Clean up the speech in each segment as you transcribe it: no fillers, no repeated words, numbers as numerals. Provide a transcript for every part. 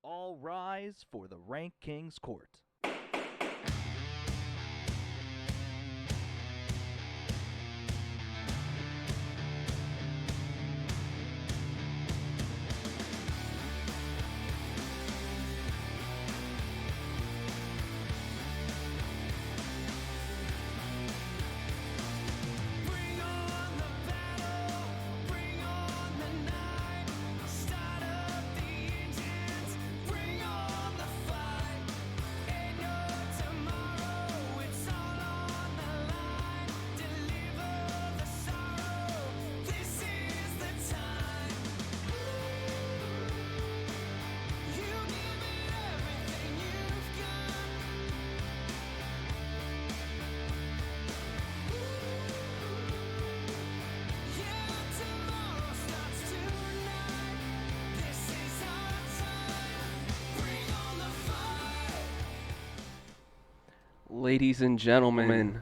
All rise for the RankKing's court. Ladies and gentlemen,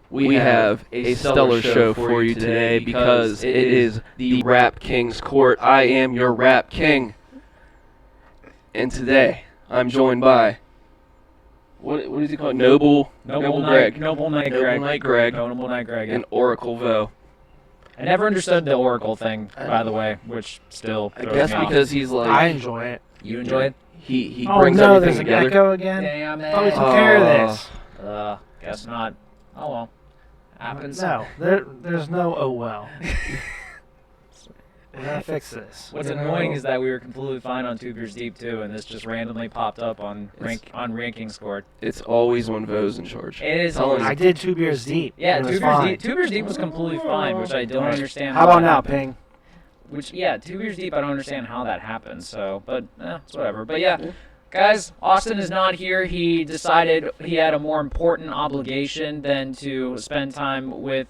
we have a stellar show for you today because it is the RankKing's court. I am your Rap King. And today, I'm joined by, what is he called? Noble Greg. Noble Knight Greg. And Oracle Vo. I never understood the Oracle thing, by the way, which still I throws guess me off. because he's like... I enjoy it. You enjoy it? He Oh brings no, everything there's an together. echo again. Damn it. Thought we took care of this. Guess not. Oh well. Happens. No, there's no oh well. We're gonna fix this. What's annoying is that we were completely fine on 2 Beers Deep too, and this just randomly popped up on RankKing's court. It's always when Vo's in charge. It is Telling always. I did 2 beers deep. Yeah, It 2 was Beers fine. Deep. 2 Beers Deep was completely fine, which I don't understand. How about that now, happened. Ping? Which 2 Beers Deep, I don't understand how that happened. So, but it's whatever. But yeah. Guys, Austin is not here. He decided he had a more important obligation than to spend time with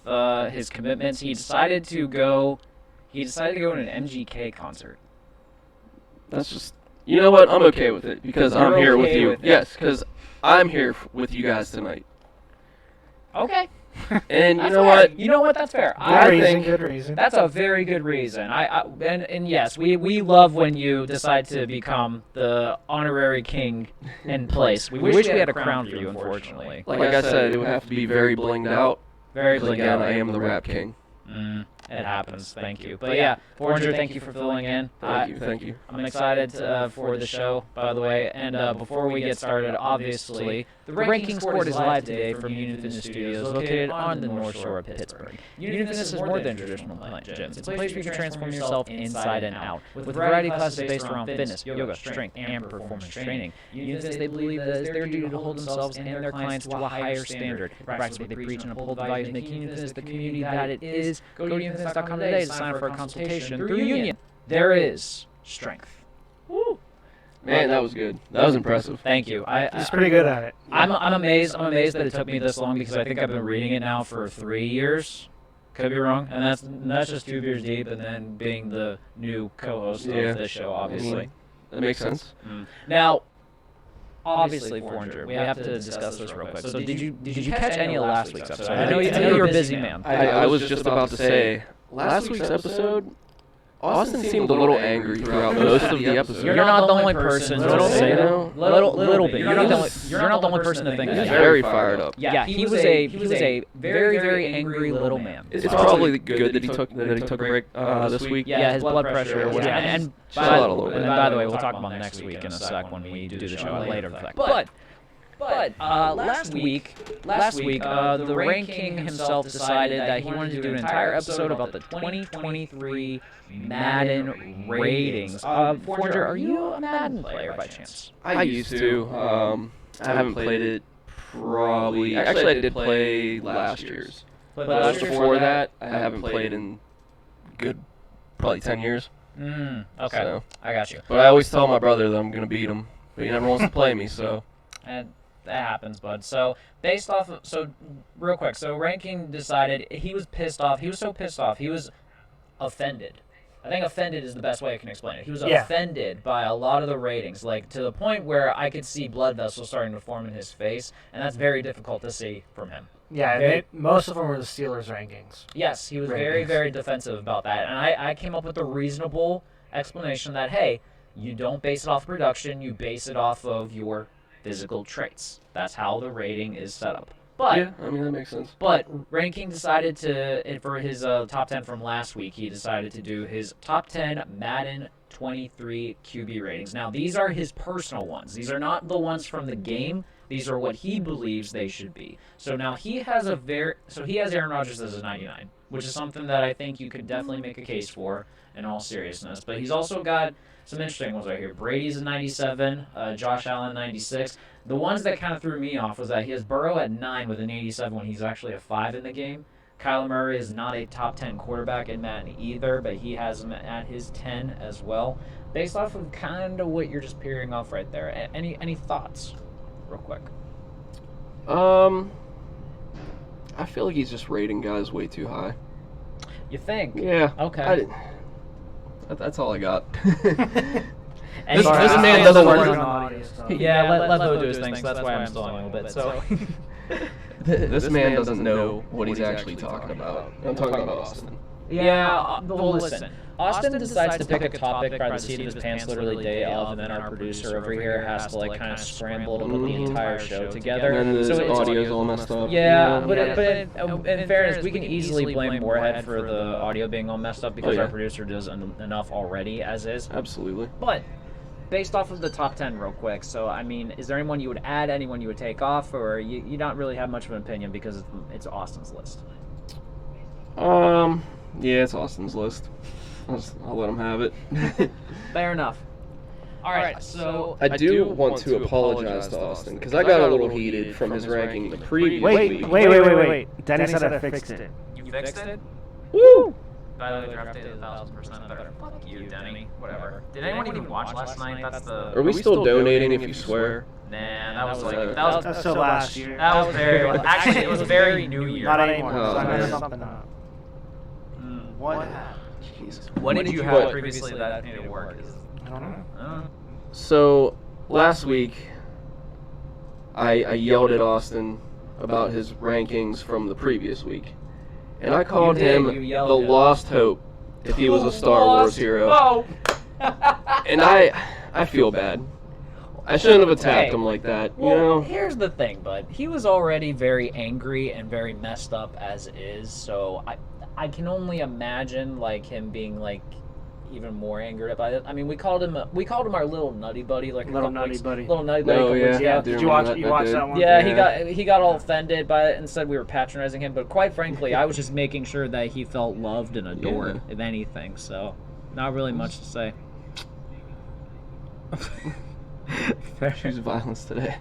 his commitments. He decided to go to an MGK concert. That's just... You know what? I'm okay with it because I'm You're here with okay you. with it. Yes, because I'm here with you guys tonight. Okay. And you That's know fair. what? You know what? That's fair. Good reason. That's a very good reason. And yes, we love when you decide to become the honorary king in place. We wish we had a crown for you, unfortunately. Like I said, it would have to be very blinged out. Very Because blinged again, out. I am the Rap King. It happens. Thank you. But yeah, 400, thank you for filling in. Thank you. I'm excited for the show, by the way. And before we get started, obviously, the RankKing's Court is live today from Union Fitness Studios, located on the North Shore of Pittsburgh. Union Fitness is more than traditional gyms. It's a place where you can transform yourself inside and out, with a variety of classes based around fitness, yoga, strength, and performance training. Union Fitness, they believe that it's their duty to hold themselves and their clients to a higher standard. Practice what they preach and uphold the values that make Union Fitness the community that it is. Go to unionfitness.com today to sign up for a consultation through Union. There is strength. Woo! Man, that was good. That was impressive. Thank you. He's pretty good at it. I'm amazed. I'm amazed that it took me this long because I think I've been reading it now for 3 years. Could be wrong, and that's just 2 beers deep, and then being the new co-host of this show, obviously. That makes sense. Now, obviously, 400. We have to discuss this real quick. So, did you catch any of last week's episode? I know you're a busy man. I was just about to say, last week's episode, Austin seemed a little angry throughout most of the episode. You're not the only person to say that. Little bit. You're not the only person to think that. He's very fired up. Yeah, he was a very angry little man. It's probably good that he took a break this week. Yeah, his blood pressure. And by the way, we'll talk about next week in a sec when we do the show later. But last week, the ranking himself decided that he wanted to do an entire episode about the 2023 Madden ratings. 400, are you a Madden player by chance? I used to. I haven't played it probably. Actually, I did play last year's. But before that, I haven't played in probably 10 years. Okay, So. I got you. But I always tell my brother that I'm going to beat him. But he never wants to play me, so. And that happens, bud. So real quick, so Ranking decided he was pissed off. He was so pissed off. He was offended. I think offended is the best way I can explain it. He was offended by a lot of the ratings, like to the point where I could see blood vessels starting to form in his face, and that's very difficult to see from him. Yeah, most of them were the Steelers rankings. Yes, he was very defensive about that, and I came up with a reasonable explanation that, hey, you don't base it off production, you base it off of your physical traits. That's how the rating is set up. But Yeah, I mean, that makes sense. But Ranking decided to, for his top 10 from last week, he decided to do his top 10 Madden 23 QB ratings. Now, these are his personal ones. These are not the ones from the game. These are what he believes they should be. So now he has Aaron Rodgers as a 99, which is something that I think you could definitely make a case for in all seriousness. But he's also got some interesting ones right here. Brady's a 97, Josh Allen 96. The ones that kind of threw me off was that he has Burrow at 9 with an 87 when he's actually a 5 in the game. Kyler Murray is not a top 10 quarterback in Madden either, but he has him at his 10 as well. Based off of kind of what you're just peering off right there, any thoughts, real quick? I feel like he's just rating guys way too high. You think? Yeah. Okay. That's all I got. This man doesn't work. Yeah, let Bo do his thing, so that's why I'm stalling a little bit. So This man doesn't know what he's actually talking about. I'm talking about Austin. Yeah, well, listen. Austin decides to pick a topic by the seat of his pants literally day of, and then our producer over here has to kind of scramble to put the entire show together. And then the audio's all messed up. Yeah, but in fairness, we can easily blame Warhead for the audio being all messed up because our producer does enough already as is. Absolutely. But based off of the top 10 real quick, so I mean, is there anyone you would add, anyone you would take off, or you don't really have much of an opinion because it's Austin's list? Yeah, it's Austin's list. I'll let him have it. Fair enough. All right, so I do want to apologize to Austin because I got a little heated from his ranking the previous week. Wait. Denny said I fixed it. You fixed it? Woo! By the way, they're updated 1,000% better. Fuck you, Denny. Whatever. Did anyone even watch last night? That's the. Are we still donating if you swear? Nah, that was like That's still last year. That was very actually it was very New Year. Not anymore. Oh, I messed man. something up. What? Jesus. What did you have previously that didn't work? I don't know. So last week, I yelled at Austin about his rankings from the previous week, and I called him the lost hope if he was a Star Wars hero. And I feel bad. I shouldn't have attacked him like that. Well, you know. Here's the thing, bud. He was already very angry and very messed up as is, so I can only imagine like him being like even more angered by it. I mean, we called him our little nutty buddy, like Little nutty buddy. little nutty buddy. Oh, a couple weeks yeah. ago. Did you watch that one? Yeah, he got all offended by it and said we were patronizing him. But quite frankly, I was just making sure that he felt loved and adored, if anything. So, not really much to say. Choose violence today.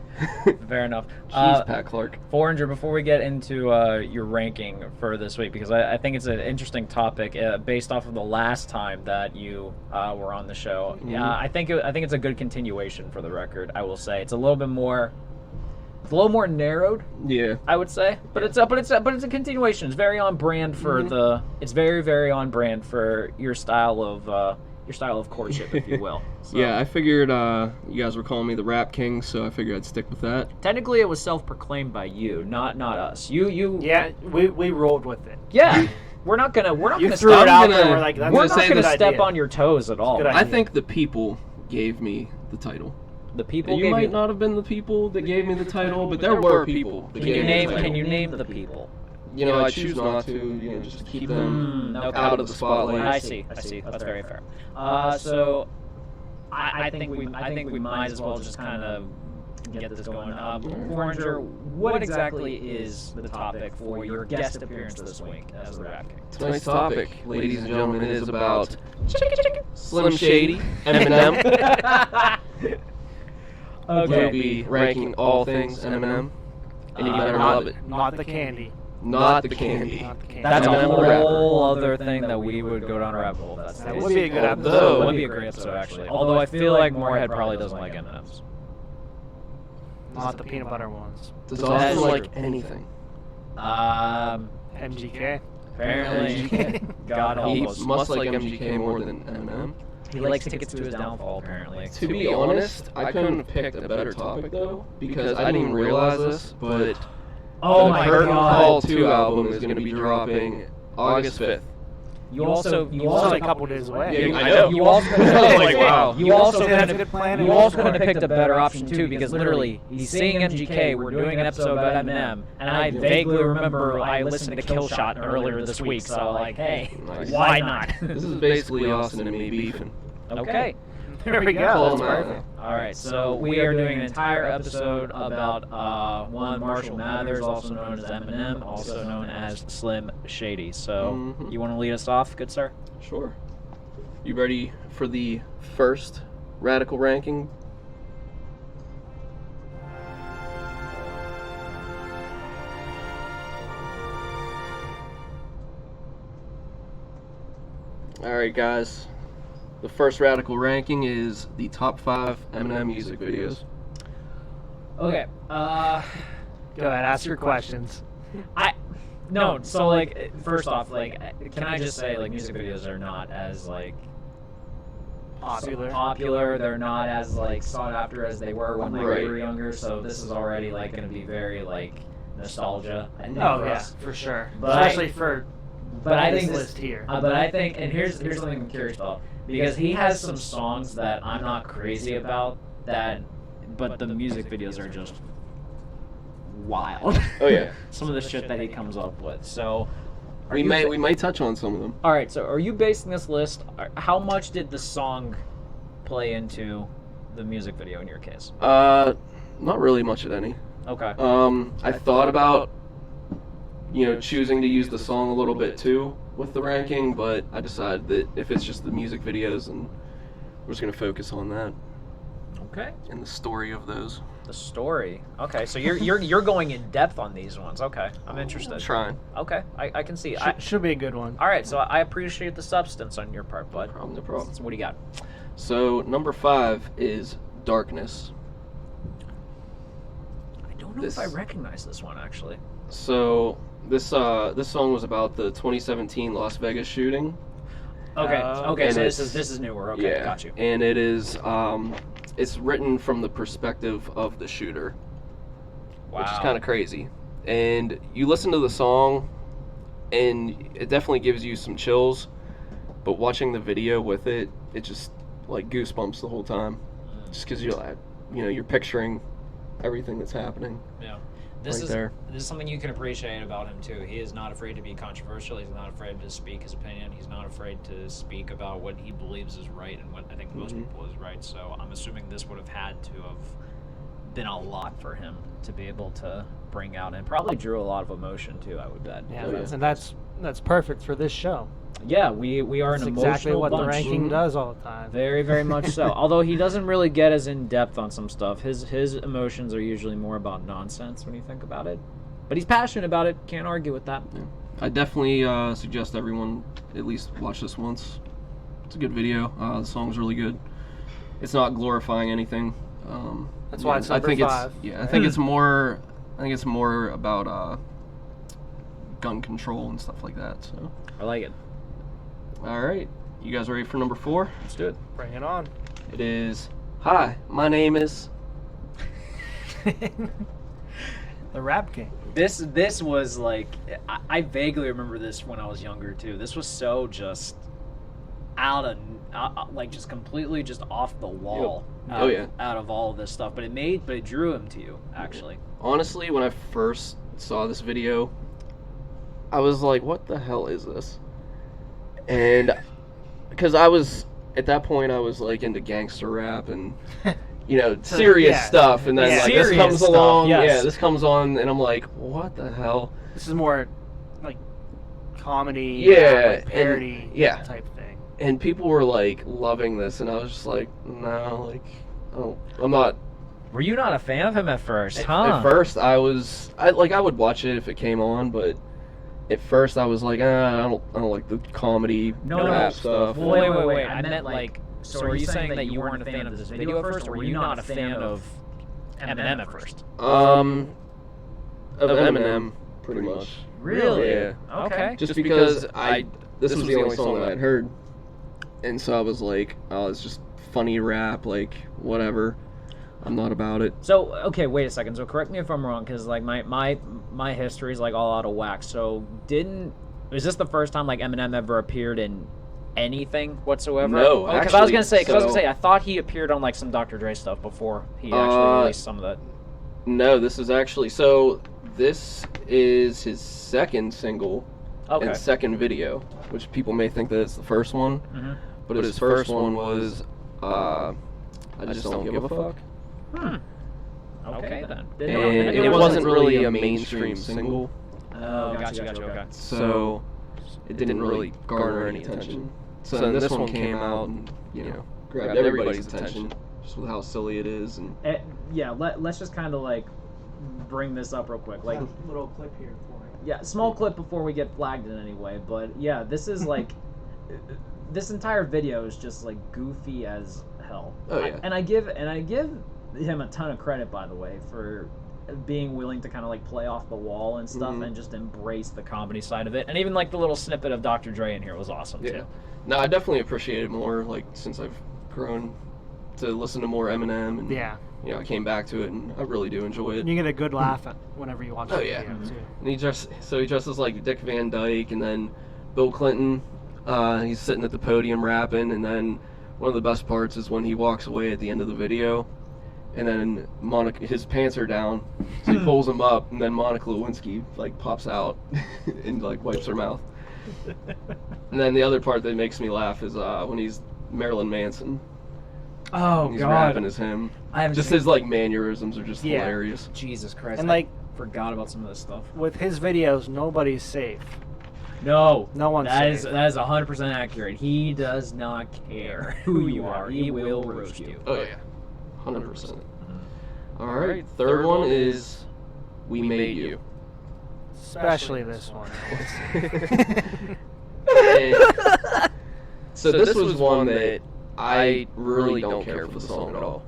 Fair enough. Jeez, Pat Clark. Foreigner, before we get into your ranking for this week, because I think it's an interesting topic based off of the last time that you were on the show. Mm-hmm. I think it's a good continuation for the record. I will say it's a little more narrowed. Yeah. I would say, but it's a continuation. It's very on brand for It's very, very on brand for your style of courtship, if you will. So, Yeah, I figured you guys were calling me the Rap King, so I figured I'd stick with that. technically, it was self-proclaimed by you, not us. You. Yeah, we rolled with it. Yeah. We're not You gonna threw step, it out gonna- there. We're like, that's we're a not good gonna step idea. on your toes at all. Good I idea. think the people gave me the title. The people You gave might you. not have been the people that gave me the title, but there were people that Can you gave me the title. name? Can you name the people? You know, I choose not to, just to keep them Okay. out of the spotlight. I see. That's very fair. So, I think we might as well just kind of get this going. Foreigner, what exactly is the topic for your guest appearance this week as the Rap King? Tonight's topic, ladies and gentlemen, is about Slim Shady, Eminem. We'll be ranking all things Eminem, and you better love it. Not the candy. Not the candy. Not the candy. That's a Eminem the rapper. whole other thing that we would go down a rabbit hole. That would be a good Although- episode. That would be a great episode, actually. Although I feel like Moorhead probably doesn't like M&Ms. Not the peanut butter ones. Does That's Austin true. like anything? MGK. Apparently, God help He us. must like MGK more than Eminem. He likes tickets to his downfall, apparently. To be honest, I couldn't have picked a better topic though, because I didn't even realize this, but Oh the my Curtain God. Call 2 album is going to be dropping August 5th. You also Only a couple days away. Yeah, I know. You also Like, wow. You also So that's could a good plan. you also could have picked a better option too, because literally he's singing MGK. We're doing an episode about Eminem, and I vaguely remember I listened to Kill Shot earlier this week. So like, hey, Nice. why not? This is basically Austin and me beefing. Okay. There we Call go. him That's out. perfect. All right, so we are doing an entire episode about one Marshall Mathers, also known as Eminem, also known as Slim Shady. So Mhm. you want to lead us off, good sir? Sure. You ready for the first radical ranking? Alright guys, the first radical ranking is the top 5 Eminem music videos. Okay. Go ahead, ask your questions. No, so like first off, like can I just say like music videos are not as like popular. They're not as like sought after as they were when we Right. were younger. So this is already like going to be very like nostalgia. I think, Oh for yeah, us. for sure. But Especially for But I this think list here. But I think, and here's something I'm curious about, because he has some songs that I'm not crazy about but the music videos are just wild. Oh yeah. Some of the shit that he comes up with. So We may touch on some of them. All right, so are you basing this list? How much did the song play into the music video in your case? Not really much of any. Okay. I thought about, choosing to use the song a little bit too with the ranking, but I decided that if it's just the music videos, and we're just gonna focus on that Okay. and the story of those. The story. Okay, so you're going in depth on these ones. Okay, I'm interested. Trying. Okay, I can see. Should be a good one. All right, so I appreciate the substance on your part, bud. No problem. So what do you got? So number 5 is Darkness. I don't know This- if I recognize this one actually. So this song was about the 2017 Las Vegas shooting. Okay. Okay. and So it's- this is newer. Okay. Yeah, Got you. and it is it's written from the perspective of the shooter, Wow. which is kind of crazy. And you listen to the song, and it definitely gives you some chills. But watching the video with it, it just like goosebumps the whole time, just because you're picturing everything that's happening. Yeah. This right there. This is something you can appreciate about him too. He is not afraid to be controversial. He's not afraid to speak his opinion. He's not afraid to speak about what he believes is right and what I think most people is right. So I'm assuming this would have had to have been a lot for him to be able to bring out, and probably drew a lot of emotion too, I would bet. Yeah, and that's perfect for this show. Yeah, we are an That's emotional exactly what bunch. the ranking does all the time. Very, very much so. Although he doesn't really get as in depth on some stuff. His emotions are usually more about nonsense when you think about it. But he's passionate about it. Can't argue with that. Yeah. I definitely suggest everyone at least watch this once. It's a good video. The song's really good. It's not glorifying anything. That's why it's number 5. I think it's more. I think it's more about gun control and stuff like that. So I like it. all right, you guys ready for number 4? Let's do it. Bring it on. It is. Hi, my name is. The Rap King. This was like I vaguely remember this when I was younger too. This was so just out of like just completely just off the wall. Yep. Out of all of this stuff, but it drew him to you actually. Honestly, when I first saw this video, I was like, "What the hell is this?" And because I was at that point, I was like into gangster rap and serious stuff, and then like this comes stuff, along, yes. this comes on, and I'm like, "What the hell?" This is more like comedy, Yeah, parody and- type thing. And people were like loving this, and I was just like, "No, like, oh, I'm not." Were you not a fan of him at first, At first, I would watch it if it came on, but at first I was like, I don't like the comedy rap stuff. Wait. I meant like, so are you saying that you weren't a fan of this video at first, or were you not a fan of Eminem at first? Of Eminem, pretty much. Really? Yeah. Okay. Just because this was the only song that I'd heard, and so I was like, oh, it's just funny rap, like whatever. I'm not about it. So, okay, wait a second. So correct me if I'm wrong, because like my history is like all out of whack. So is this the first time like Eminem ever appeared in anything whatsoever? No, because I was gonna say, actually, I thought he appeared on like some Dr. Dre stuff before he actually released some of that. No, this is actually this is his second single and second video, which people may think that it's the first one, but his first one was I just don't give a fuck. Okay then. And it wasn't really a mainstream single, Oh, gotcha. Okay. so it didn't really garner any attention. So then this one came out and grabbed everybody's attention just with how silly it is. And Yeah. Let's just kind of like bring this up real quick. Like, Little clip here for you. yeah, small clip before we get flagged in any way. But yeah, this is like this entire video is just like goofy as hell. Oh yeah. And I give him a ton of credit, by the way, for being willing to kind of like play off the wall and stuff and just embrace the comedy side of it. And even like the little snippet of Dr. Dre in here was awesome too. No, I definitely appreciate it more like since I've grown to listen to more Eminem and I came back to it and I really do enjoy it. And you get a good laugh whenever you watch the video too. And he dresses like Dick Van Dyke, and then Bill Clinton, he's sitting at the podium rapping, and then one of the best parts is when he walks away at the end of the video, and then his pants are down, so he pulls them up, and then Monica Lewinsky like pops out and like wipes her mouth. And then the other part that makes me laugh is when he's Marilyn Manson. Oh He's God! rapping as him. Just his like mannerisms are just hilarious. Jesus Christ! And like forgot about some of this stuff. with his videos, nobody's safe. No one's That safe. is 100% accurate. He does not care who you are. He will roast you. Oh yeah, 100%. All right, third one is We Made You. Especially this one. So this was one that I really don't care for the song at all.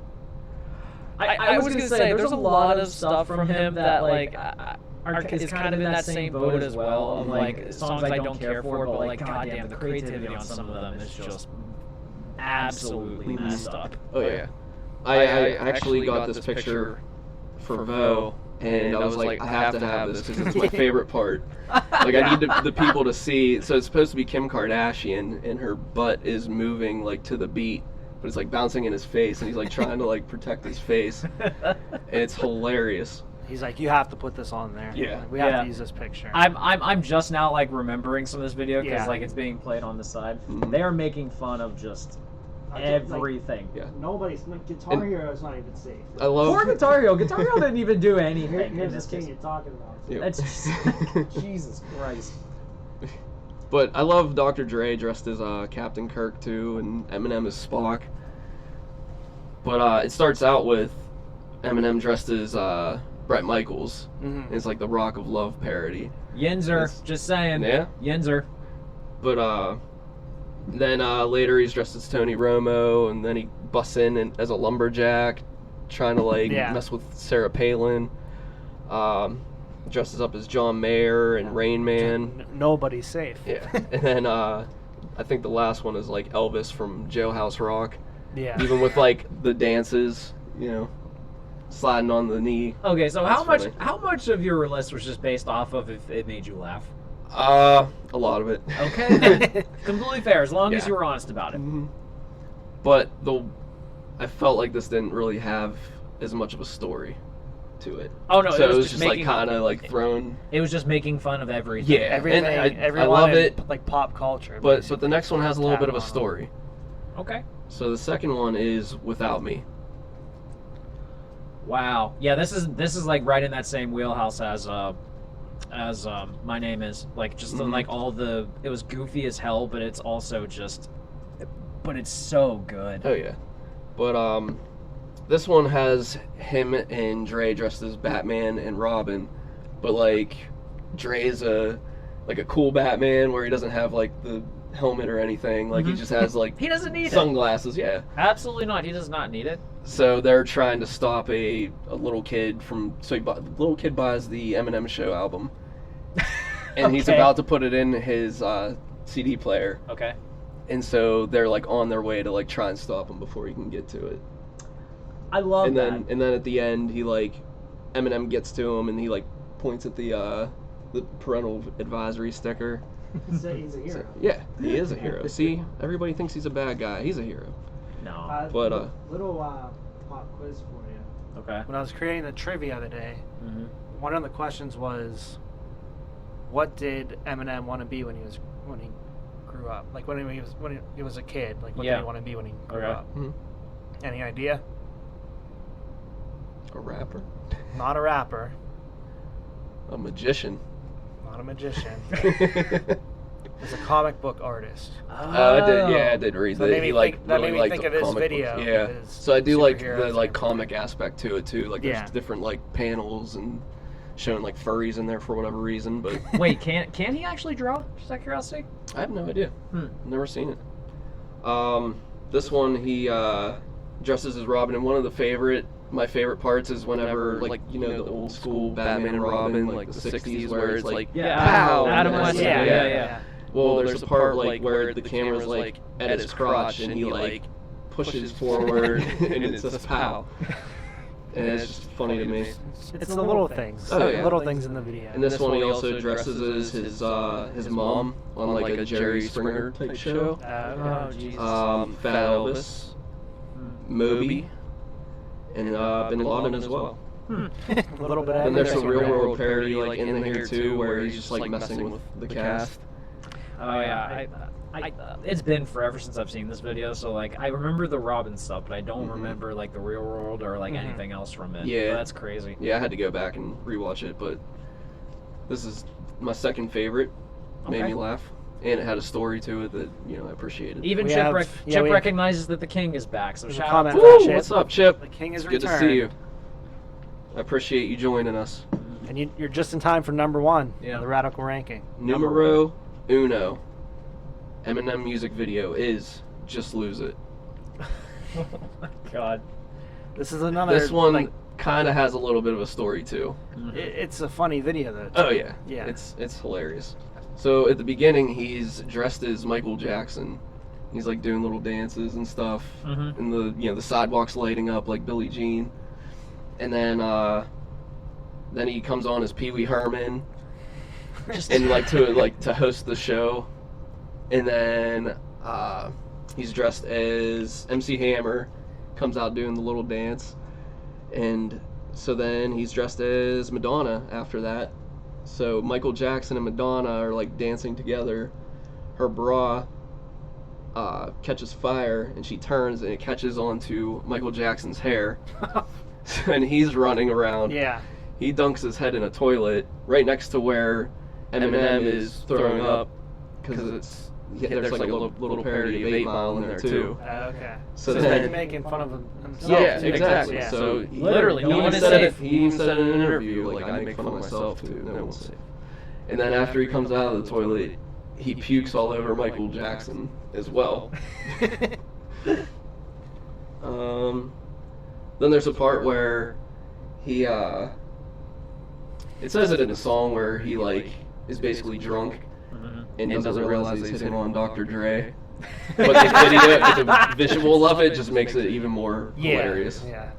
I was gonna say there's a lot of stuff from him that like is kind of in that same boat as well. Of like songs I don't care for, but like goddamn, the creativity on some of them is just absolutely messed up. Oh yeah, I actually got this picture for Vo, and I was like, I have to have this because it's my favorite part. Like I need the people to see. So it's supposed to be Kim Kardashian, and her butt is moving like to the beat, but it's like bouncing in his face, and he's like trying to like protect his face, and it's hilarious. He's like, you have to put this on there. Yeah. Like, we have Yeah. to use this picture. I'm just now like remembering some of this video because Yeah. like it's being played on the side. Mhm. They are making fun of just everything. Yeah. Nobody's like Guitar And- Hero is not even safe. I love. Poor Guitar Hero. Guitar Hero didn't even do anything in Here's this this thing case. you're talking about. Yeah. That's Jesus Christ. But I love Dr. Dre dressed as Captain Kirk too, and Eminem as Spock. But it starts out with Eminem dressed as Bret Michaels. Mhm. It's like the Rock of Love parody. Yinzer, It's- just saying. Yeah. Yinzer. But then later he's dressed as Tony Romo, and then he busts in and, as a lumberjack, trying to like Yeah. mess with Sarah Palin. Dresses up as John Mayer and Rain Man. Nobody's safe. Yeah. And then I think the last one is like Elvis from Jailhouse Rock. Yeah. Even with like the dances, sliding on the knee. Okay, so That's how much of your list was just based off of if it made you laugh? A lot of it. Okay, completely fair as long as Yeah. you were honest about it. Mhm. But I felt like this didn't really have as much of a story to it. Oh no, So it was just making, like kind of like thrown. It was just making fun of everything. Yeah, Everything. and I everyone love in, it. Like pop culture. But the next one has a little bit of a Tag on. story. Okay. So the second one is Without Me. Wow. Yeah, this is like right in that same wheelhouse as My Name Is. Like just the, Mhm. like all the it was goofy as hell, but it's also just but it's so good. Oh yeah, but this one has him and Dre dressed as Batman and Robin, but like Dre's a cool Batman where he doesn't have like the helmet or anything. Like he Mhm. just has like He doesn't need it. sunglasses. Yeah. Absolutely not. He does not need it. So they're trying to stop a little kid from. So the little kid buys the Eminem Show album, and he's Okay. about to put it in his CD player. Okay. And so they're like on their way to like try and stop him before he can get to it. I love And that. then at the end he like Eminem gets to him and he like points at the parental advisory sticker. He's a hero. So, yeah, he is a hero. See, everybody thinks he's a bad guy. He's a hero. No. But, little pop quiz for you. Okay. When I was creating the trivia the other day, hmm one of the questions was, what did Eminem want to be when he grew up? Like when he was a kid. Like what Yeah. did he want to be when he grew Okay. up? Mhm. Any idea? A rapper, Not a rapper. a magician. Not a magician. He's a comic book artist. I did. Yeah, I did read So that. that made He me like think- that really made me liked think the of this comic video books. Yeah. with his So I do like the superheroes like and comic aspect to it too. Like there's Yeah. different like panels and showing like furries in there for whatever reason. But Wait, can he actually draw? Just out of curiosity. I have no idea. Hmm. Never seen it. This one he dresses as Robin, and one of my favorite parts is whenever like the old school Batman and Robin, like the '60s, where it's like pow, Adam and West. that's- Yeah. Well, there's a part like where the camera's like at his crotch and he like pushes forward and it says pow. And it's just funny to me. It's the little things. Oh, yeah. Little things in the video. And this one he also dresses as his mom on like a Jerry Springer type show. Oh, Jesus. Fat Elvis, Moby, and Bin Laden as well. a little bit of And there's a everything. real world parody like in here too where he's just like messing with the cast. Oh yeah, it's been forever since I've seen this video, so like I remember the Robin stuff, but I don't Mhm. remember like the real world or like Mhm. anything else from it. Yeah. That's crazy. Yeah, I had to go back and rewatch it, but this is my second favorite. Made Okay. me laugh, and it had a story to it that I appreciated. Even We Chip, have- Chip we- recognizes that the king is back, so There's a shout comment out. for Woo! Chip. What's up, Chip? The king is Good to returned. see you. I appreciate you joining us. And you're just in time for number one. Yeah. The radical ranking. Numero uno. Eminem music video is Just Lose It. Oh my God. This is another. This one Like, kind of has a little bit of a story too. it's a funny video though. Oh too. yeah, Yeah. It's hilarious. So at the beginning, he's dressed as Michael Jackson. He's like doing little dances and stuff, Mhm. and the sidewalks lighting up like Billie Jean. And then he comes on as Pee Wee Herman, and to host the show. And then he's dressed as MC Hammer, comes out doing the little dance, and So then he's dressed as Madonna after that. So Michael Jackson and Madonna are like dancing together. Her bra catches fire and she turns and it catches onto Michael Jackson's hair. And he's running around. Yeah. He dunks his head in a toilet right next to where Eminem is throwing up because there's like a little parody of 8 Mile in there too. Okay. So he's then, making fun of himself. yeah, too. exactly. Yeah. So Literally, no one is said safe. He even said in an interview, like, I make fun of myself too, no one's safe. And then after he comes out of the toilet, he pukes all over Michael Jackson as well. Then there's a part where he, it says it in the song where he, like, is basically drunk and doesn't realize he's hitting on Dr. Dre. But the visual of it just makes it even more hilarious. Yeah.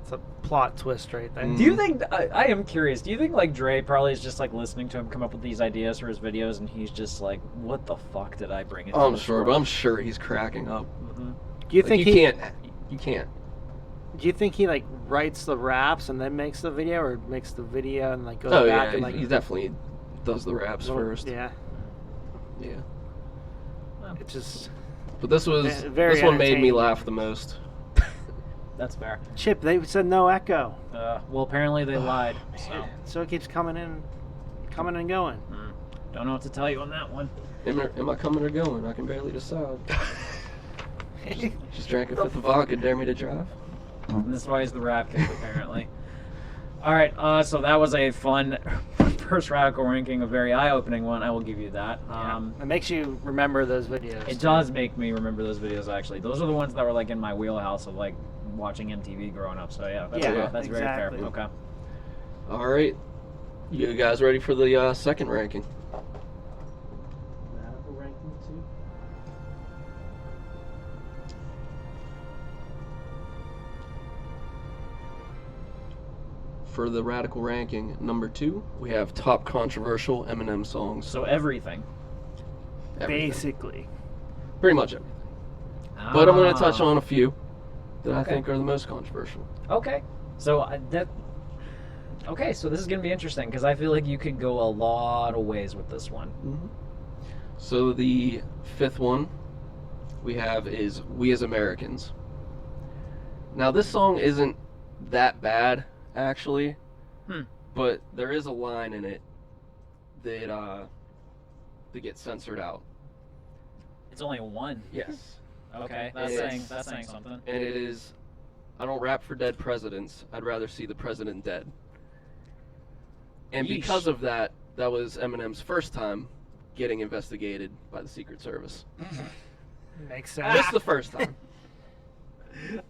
It's a plot twist right there. Do you think, I am curious, do you think like Dre probably is just like listening to him come up with these ideas for his videos and he's just like, what the fuck did I bring into I'm this sure, world? but I'm sure he's cracking up. Do you think You can't. Do you think he like writes the raps and then makes the video, or makes the video and like goes Oh back yeah, and like he definitely does the raps first. Yeah. Yeah. It just But this one made me laugh the most. That's fair. Chip. They said no echo, Well, apparently they lied, so it keeps coming and going. Don't know what to tell you on that one. Am I coming or going? I can barely decide. Just drank a fifth of vodka, dare me to drive. And that's why he's the rap king, apparently. All right, so that was a fun first radical ranking, a very eye-opening one. I will give you that. It makes you remember those videos. It does make me remember those videos, actually. Those are the ones that were like in my wheelhouse of like watching MTV growing up. So yeah, that's exactly. very fair. Okay. All right, you guys ready for the second ranking? Radical ranking 2. For the radical ranking, number 2, we have top controversial Eminem songs. So everything. Everything. Basically. Pretty much everything. But I'm going to touch on a few that I think are the most controversial. Okay. So Okay, so this is going to be interesting because I feel like you could go a lot of ways with this one. Mm-hmm. So the 5th one we have is We as Americans. Now this song isn't that bad, actually, but there is a line in it that gets censored out. It's only one. Yes. Okay, And that's saying something. And it is, I don't rap for dead presidents. I'd rather see the president dead. And Yeesh. because of that, that was Eminem's first time getting investigated by the Secret Service. Makes sense. Just the first time.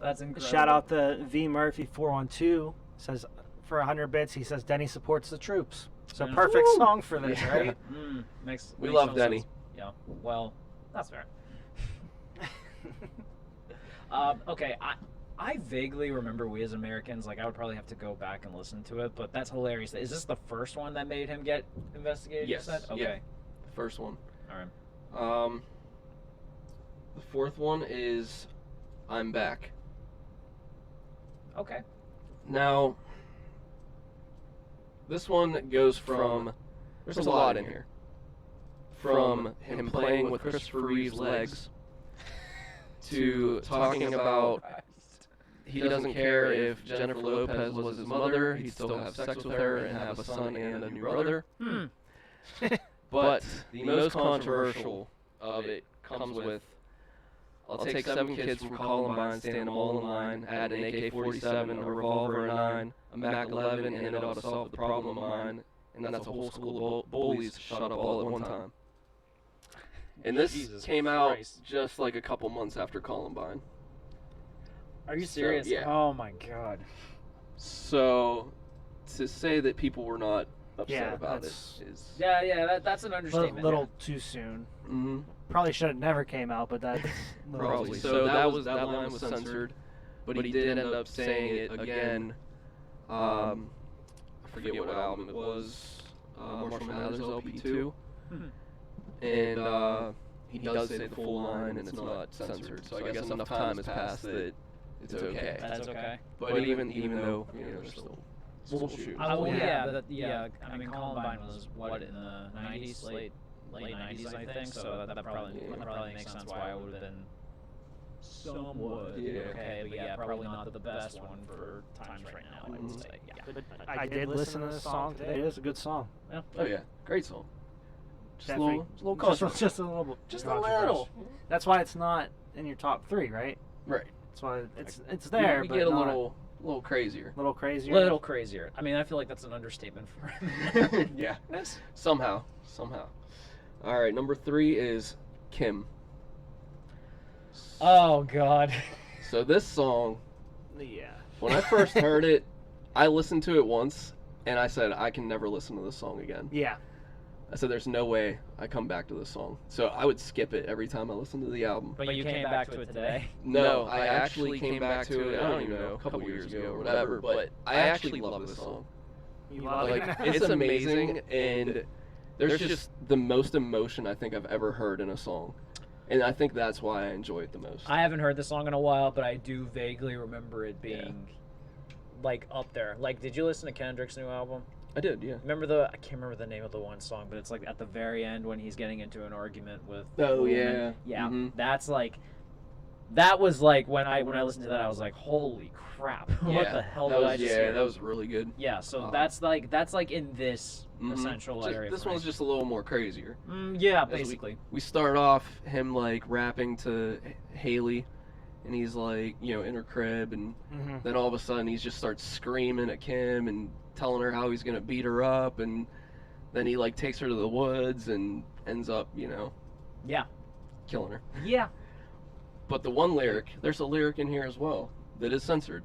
That's incredible. Shout out to V Murphy 412. Says for 100 bits, he says Denny supports the troops. So Yeah. perfect Woo! song for this, Yeah. right? We makes love no Denny. sense. Yeah. Well, that's fair. Okay, I vaguely remember We as Americans. Like, I would probably have to go back and listen to it, but that's hilarious. Is this the first one that made him get investigated? Yes. You said? Okay. Yeah. The first one. All right. The 4th one is I'm Back. Okay. Now, this one goes from, there's a lot in here. From him playing with Christopher Reeve's legs to talking about he doesn't care if Jennifer Lopez was his mother, he'd still have sex with her and have a son and a new brother. But the most controversial of it comes with, I'll take 7 kids from Columbine, stand them all in line, add an AK-47, a revolver, a 9, a Mac-11, and it ought to solve the problem of mine. And that's a whole school of bullies shot up all at one time. And this Jesus came out Christ. just like a couple months after Columbine. Are you serious? yeah. Oh my god. So, to say that people were not upset Yeah, about it that's- is... Yeah, that's an understatement. little too soon. Mm-hmm. Probably should have never came out, but that's Probably. So that line was censored, but he did end up saying it again. I forget what album it was. Marshall Mathers LP2. And he does say the full line, and it's not censored. So I guess enough time has passed that it's okay. That's okay. But even though there's still School shoes. Yeah. I mean, Columbine was what in the '90s, late '90s, I think. So that probably makes sense why it would have been somewhat okay. But yeah, probably not the best one for times right now. I would say. Yeah. But I did listen to this song today. It is a good song. Yeah. Oh yeah, great song. Just a Definitely. little controversial. Just a little. Just a little. That's why it's not in your top 3, right? Right. That's why it's there. We but get a not little crazier. little crazier. Little crazier. I mean, I feel like that's an understatement for him. Yeah. Somehow. All right, number 3 is Kim. Oh God. So this song, Yeah. when I first heard it, I listened to it once, and I said, I can never listen to this song again. Yeah. I said, there's no way I come back to this song. So I would skip it every time I listened to the album. But you came back to it today. No, I actually came back to it, I don't even know, a couple years ago or whatever, but I actually love this song. You love Like, it. it's amazing, and there's just the most emotion I think I've ever heard in a song. And I think that's why I enjoy it the most. I haven't heard this song in a while, but I do vaguely remember it being like up there. Like, did you listen to Kendrick's new album? I did, yeah. I can't remember the name of the one song, but it's like at the very end when he's getting into an argument with Oh, a woman. yeah. Yeah. Mhm. That was like when I listened to that, I was like, holy crap. What the hell did I just hear? that was really good. Yeah, so that's like in this Mhm. essential Just- area. This for me. one's just a little more crazier. Yeah, As basically. We start off him like rapping to Haley, and he's like, in her crib, and Mhm. then all of a sudden he just starts screaming at Kim and telling her how he's gonna beat her up, and then he like takes her to the woods and ends up, Yeah. killing her. Yeah. But the one lyric, there's a lyric in here as well that is censored.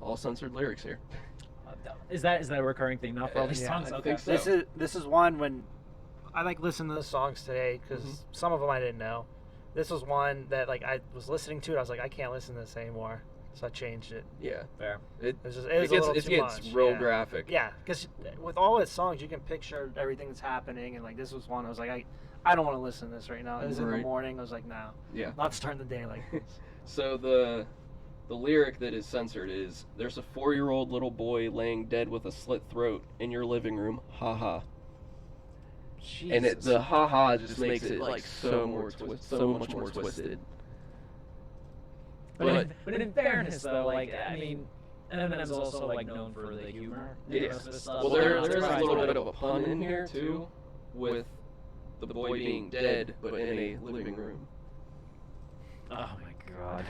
All censored lyrics here. Is that a recurring thing now for all these Yeah, songs? I Okay. think so. This is one when I like listened to the songs today because Mm-hmm. some of them I didn't know. This was one that like I was listening to it. I was like, I can't listen to this anymore, so I changed it. Yeah. Fair. It It was just it a gets, little it too gets much. real yeah. graphic. Yeah, because with all his songs, you can picture everything that's happening, and like this was one. I was like, I don't want to listen to this right now. It was in the Right. morning. I was like, no, Yeah. not starting the day like this. So the lyric that is censored is, there's a 4-year-old little boy laying dead with a slit throat in your living room, ha ha. And the ha ha just makes it like so much more twisted. But in fairness, though, like, I mean, Eminem's also like known for the humor. and the Yeah. rest of his stuff. Well, So there's it's a right. little bit of a pun in here too, with the boy being dead but in a living room. Oh my god.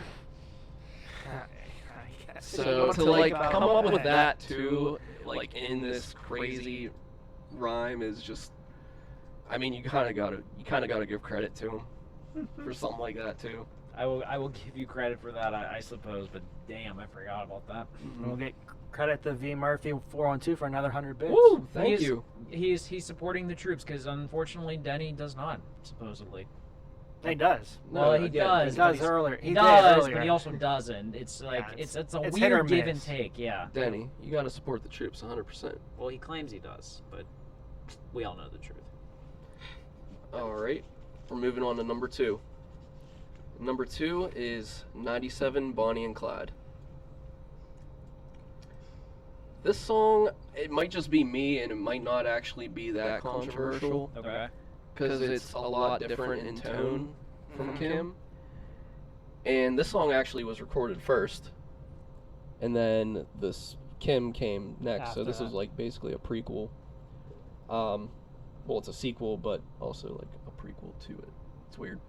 So to like come up with that too, like in this crazy rhyme is just, I mean, you kind of gotta give credit to him for something like that too. I will give you credit for that, I suppose, but damn, I forgot about that. We'll get credit to V Murphy 412 for another 100 bits. Woo! Thank He's- you. He's supporting the troops because unfortunately Denny does not, supposedly. He does. Well, he yeah, does. He but does he's- earlier. He did does, earlier. but he also doesn't. It's like Yeah, it's a it's hit or weird give and miss. take. Yeah. Danny, you gotta support the troops 100%. Well, he claims he does, but we all know the truth. All right, we're moving on to number 2. Number 2 is 97 Bonnie and Clyde. This song, it might just be me, and it might not actually be that controversial, Okay. because it's a lot different in tone from Kim. And this song actually was recorded first, and then this Kim came next. So After this that. was like basically a prequel. Well, it's a sequel, but also like a prequel to it. It's weird.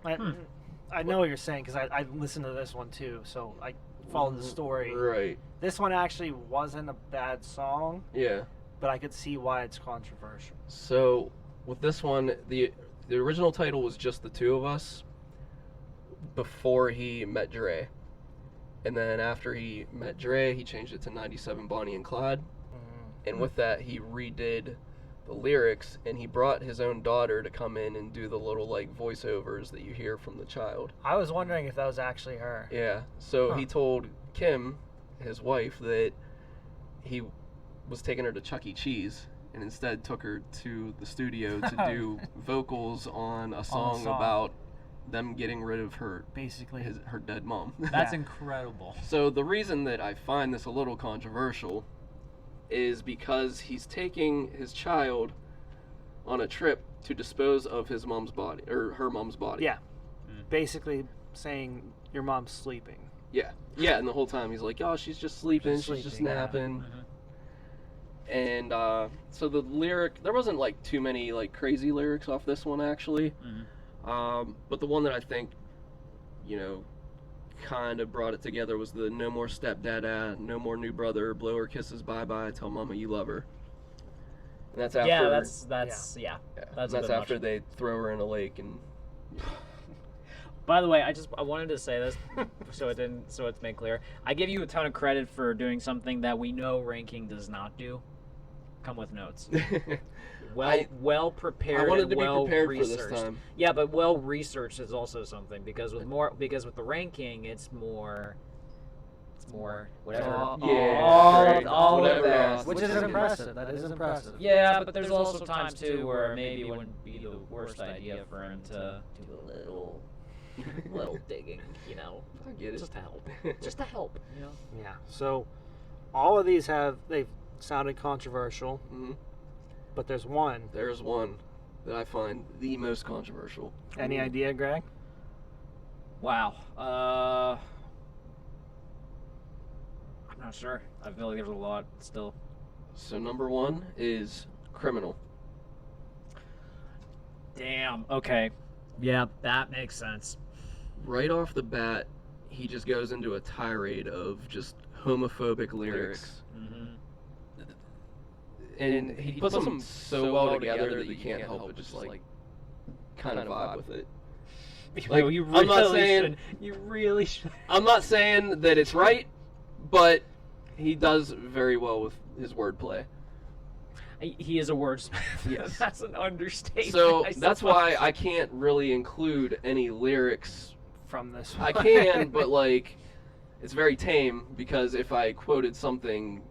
I know what you're saying because I listened to this one too, so I followed the story. Right. This one actually wasn't a bad song, Yeah. but I could see why it's controversial. So with this one, the original title was just The Two of Us before he met Dre. And then after he met Dre, he changed it to 97 Bonnie and Clyde. And with that, he redid the lyrics, and he brought his own daughter to come in and do the little like voiceovers that you hear from the child. I was wondering if that was actually her. Yeah. So Huh. he told Kim, his wife, that he was taking her to Chuck E. Cheese, and instead took her to the studio to do vocals on a song song. about them getting rid of her Basically, her dead mom. That's Yeah. incredible. So the reason that I find this a little controversial is because he's taking his child on a trip to dispose of his mom's body, or her mom's body. Yeah. Basically saying your mom's sleeping. Yeah, and the whole time he's like, oh, she's just sleeping, she's just napping. And so the lyric, there wasn't like too many like crazy lyrics off this one actually. But the one that I think, you know, kind of brought it together was the no more stepdad, no more new brother, blow her kisses bye-bye, tell mama you love her. And that's after. Yeah, that's that's after they throw her in a lake and. By the way, I wanted to say this so it's made clear. I give you a ton of credit for doing something that we know ranking does not do. Come with notes. Well prepared. I wanted and to be well prepared researched. for this time. Yeah, but well researched is also something because with the ranking it's more whatever. All of that. Which is impressive. That is impressive. Yeah, but there's also times too where maybe it wouldn't be the worst idea for him to do a little digging, you know. I get it. Just to help. Just to help, you know. Yeah. So all of these they've sounded controversial, but there's one. There's one that I find the most controversial. Any idea, Greg? Wow. I'm not sure. I feel like there's a lot still. So number one is Criminal. Damn. Okay. Yeah, that makes sense. Right off the bat, he just goes into a tirade of just homophobic lyrics. And he puts them so well together that you can't help but just like kind of vibe with it. Like, you I'm not saying you really should. I'm not saying that it's right, but he does very well with his wordplay. He is a wordsmith. Yes. That's an understatement. So that's why I can't really include any lyrics From this I one. can, but like, it's very tame because if I quoted something,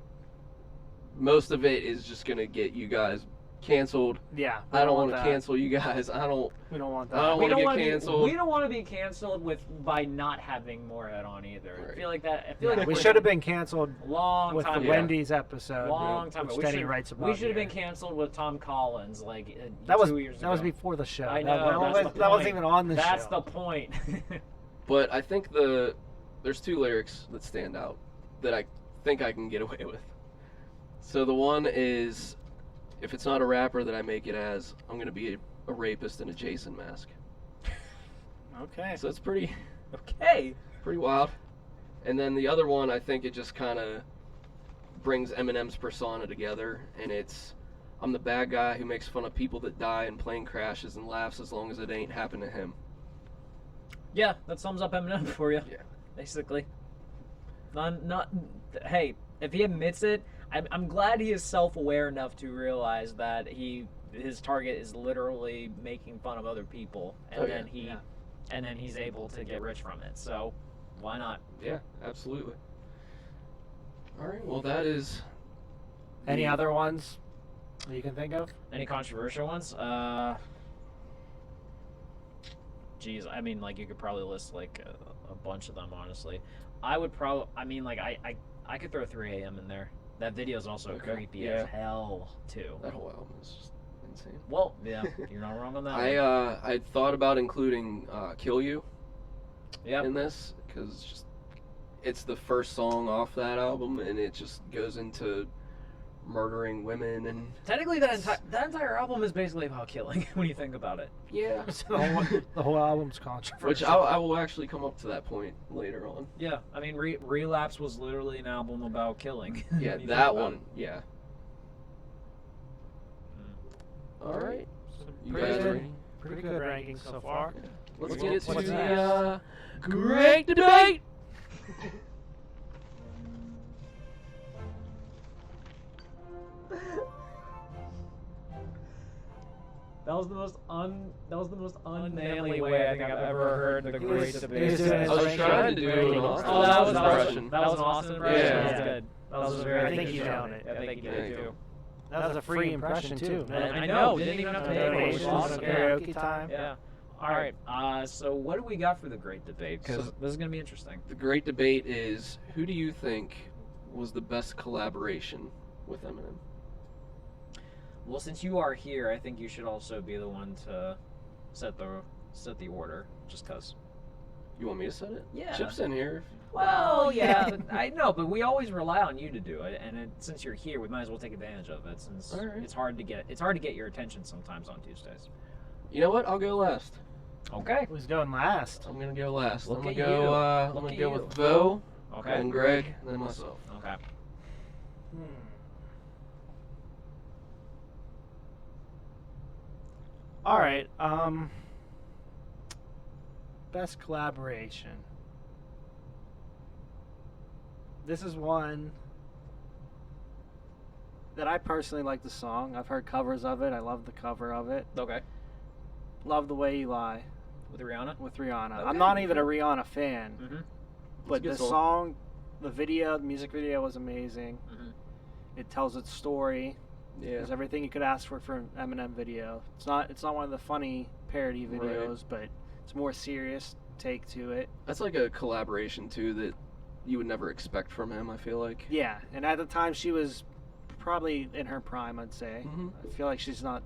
most of it is just gonna get you guys canceled. Yeah. I don't want to cancel you guys. We don't want that. I don't we want to don't get want to canceled. we don't want to be canceled by not having Moorhead on either. Right. I feel like that. I feel like We should have been canceled long with time the ago. Wendy's episode. Long time which ago. Denny writes about. We should have here. been canceled with Tom Collins like That was 2 years ago. That was before the show. I know. That wasn't even on the show. That's the point. But I think there's two lyrics that stand out that I think I can get away with. So the one is, if it's not a rapper that I make it as, I'm gonna be a rapist in a Jason mask. Okay. So it's pretty Okay. wild. And then the other one, I think it just kind of brings Eminem's persona together, and it's, I'm the bad guy who makes fun of people that die in plane crashes and laughs as long as it ain't happened to him. Yeah, that sums up Eminem for you. Yeah. Basically. Hey, if he admits it, I'm glad he is self-aware enough to realize that his target is literally making fun of other people, and then he's able to get rich from it. So, why not? Yeah, absolutely. All right, well that is. Any other ones that you can think of? Any controversial ones? Geez, I mean, like you could probably list like a bunch of them. Honestly, I would probably. I mean, like I could throw 3 a.m. in there. That video is also creepy as hell too. That whole album is just insane. Well, yeah, you're not wrong on that. I thought about including "Kill You" Yep. in this because it's the first song off that album, and it just goes into murdering women and. Technically, that entire album is basically about killing when you think about it. Yeah. The whole album's controversial. Which I will actually come up to that point later on. Yeah, I mean, Relapse was literally an album about killing. Yeah, when you that think about one. it. Yeah. All right. You Pretty guys good. ready? Pretty good ranking so far. Let's get to What's the great debate. That was the most unmanly way I think I've ever heard the great debate. I was trying to do an Austin Oh, that was impression. That was an Austin impression. Yeah. That's good. That was a very I think good you show. nailed it. I think you There did you too. go. That was a free impression too. I know. Didn't even have to pay for it. Donations, Awesome. karaoke time. Yeah. All right. So what do we got for the great debate? Because this is gonna be interesting. The great debate is, who do you think was the best collaboration with Eminem. Well, since you are here, I think you should also be the one to set the order, just cause. You want me to set it? Yeah. Chip's in here. Well, yeah, I know, but we always rely on you to do it, and since you're here, we might as well take advantage of it. Since All right. it's hard to get your attention sometimes on Tuesdays. You know what? I'll go last. Okay. Who's going last? I'm gonna go last. Look I'm at gonna go. you. I'm Look gonna at go you. with Vo, Okay. then Greg, and then myself. Okay. All right. Best collaboration. This is one that I personally like the song. I've heard covers of it. I love the cover of it. Okay. Love The Way You Lie With Rihanna. with Rihanna. Okay. I'm not even a Rihanna fan, Mm-hmm. but good the song. song, the video, the music video was amazing. Mm-hmm. It tells its story. Yeah. There's everything you could ask for an Eminem video. It's not one of the funny parody Right. videos, but it's more serious take to it. That's like a collaboration too that you would never expect from him. I feel like. Yeah, and at the time she was probably in her prime, I'd say. Mhm. I feel like she's not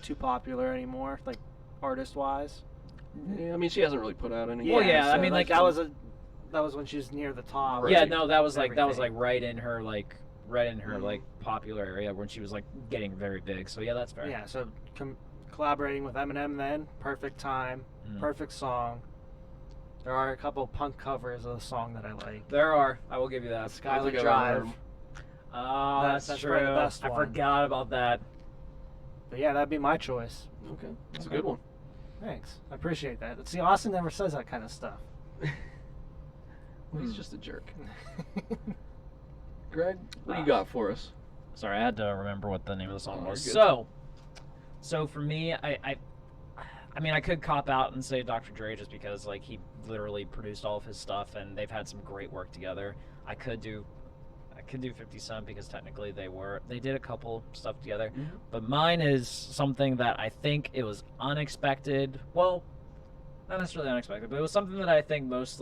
too popular anymore, like artist-wise. Yeah, I mean, she hasn't really put out any. Well, yeah, I so, mean, like, that was when she was near the top. Right. Yeah, no, that was like Everything. right in her Mhm. like popular area when she was like getting very big. So yeah, that's fair. Yeah, so collaborating with Eminem then, perfect time, Mm. perfect song. There are a couple punk covers of the song that I like. There are. I will give you that. I don't Skylar think I've Drive. ever heard 'em. Oh, That's that's probably true. the best I one. forgot about that. But yeah, that'd be my choice. Okay, that's Okay. a good one. Thanks. I appreciate that. See, Austin never says that kind of stuff. Well, he's Hmm. just a jerk. Greg, what do you Uh, got for us? Sorry, I had to remember what the name of the song Oh, was. you're good. So for me, I mean, I could cop out and say Dr. Dre just because like he literally produced all of his stuff and they've had some great work together. I could do 50 Cent because technically they did a couple stuff together. Mhm. But mine is something that I think it was unexpected. Well, not necessarily unexpected, but it was something that I think most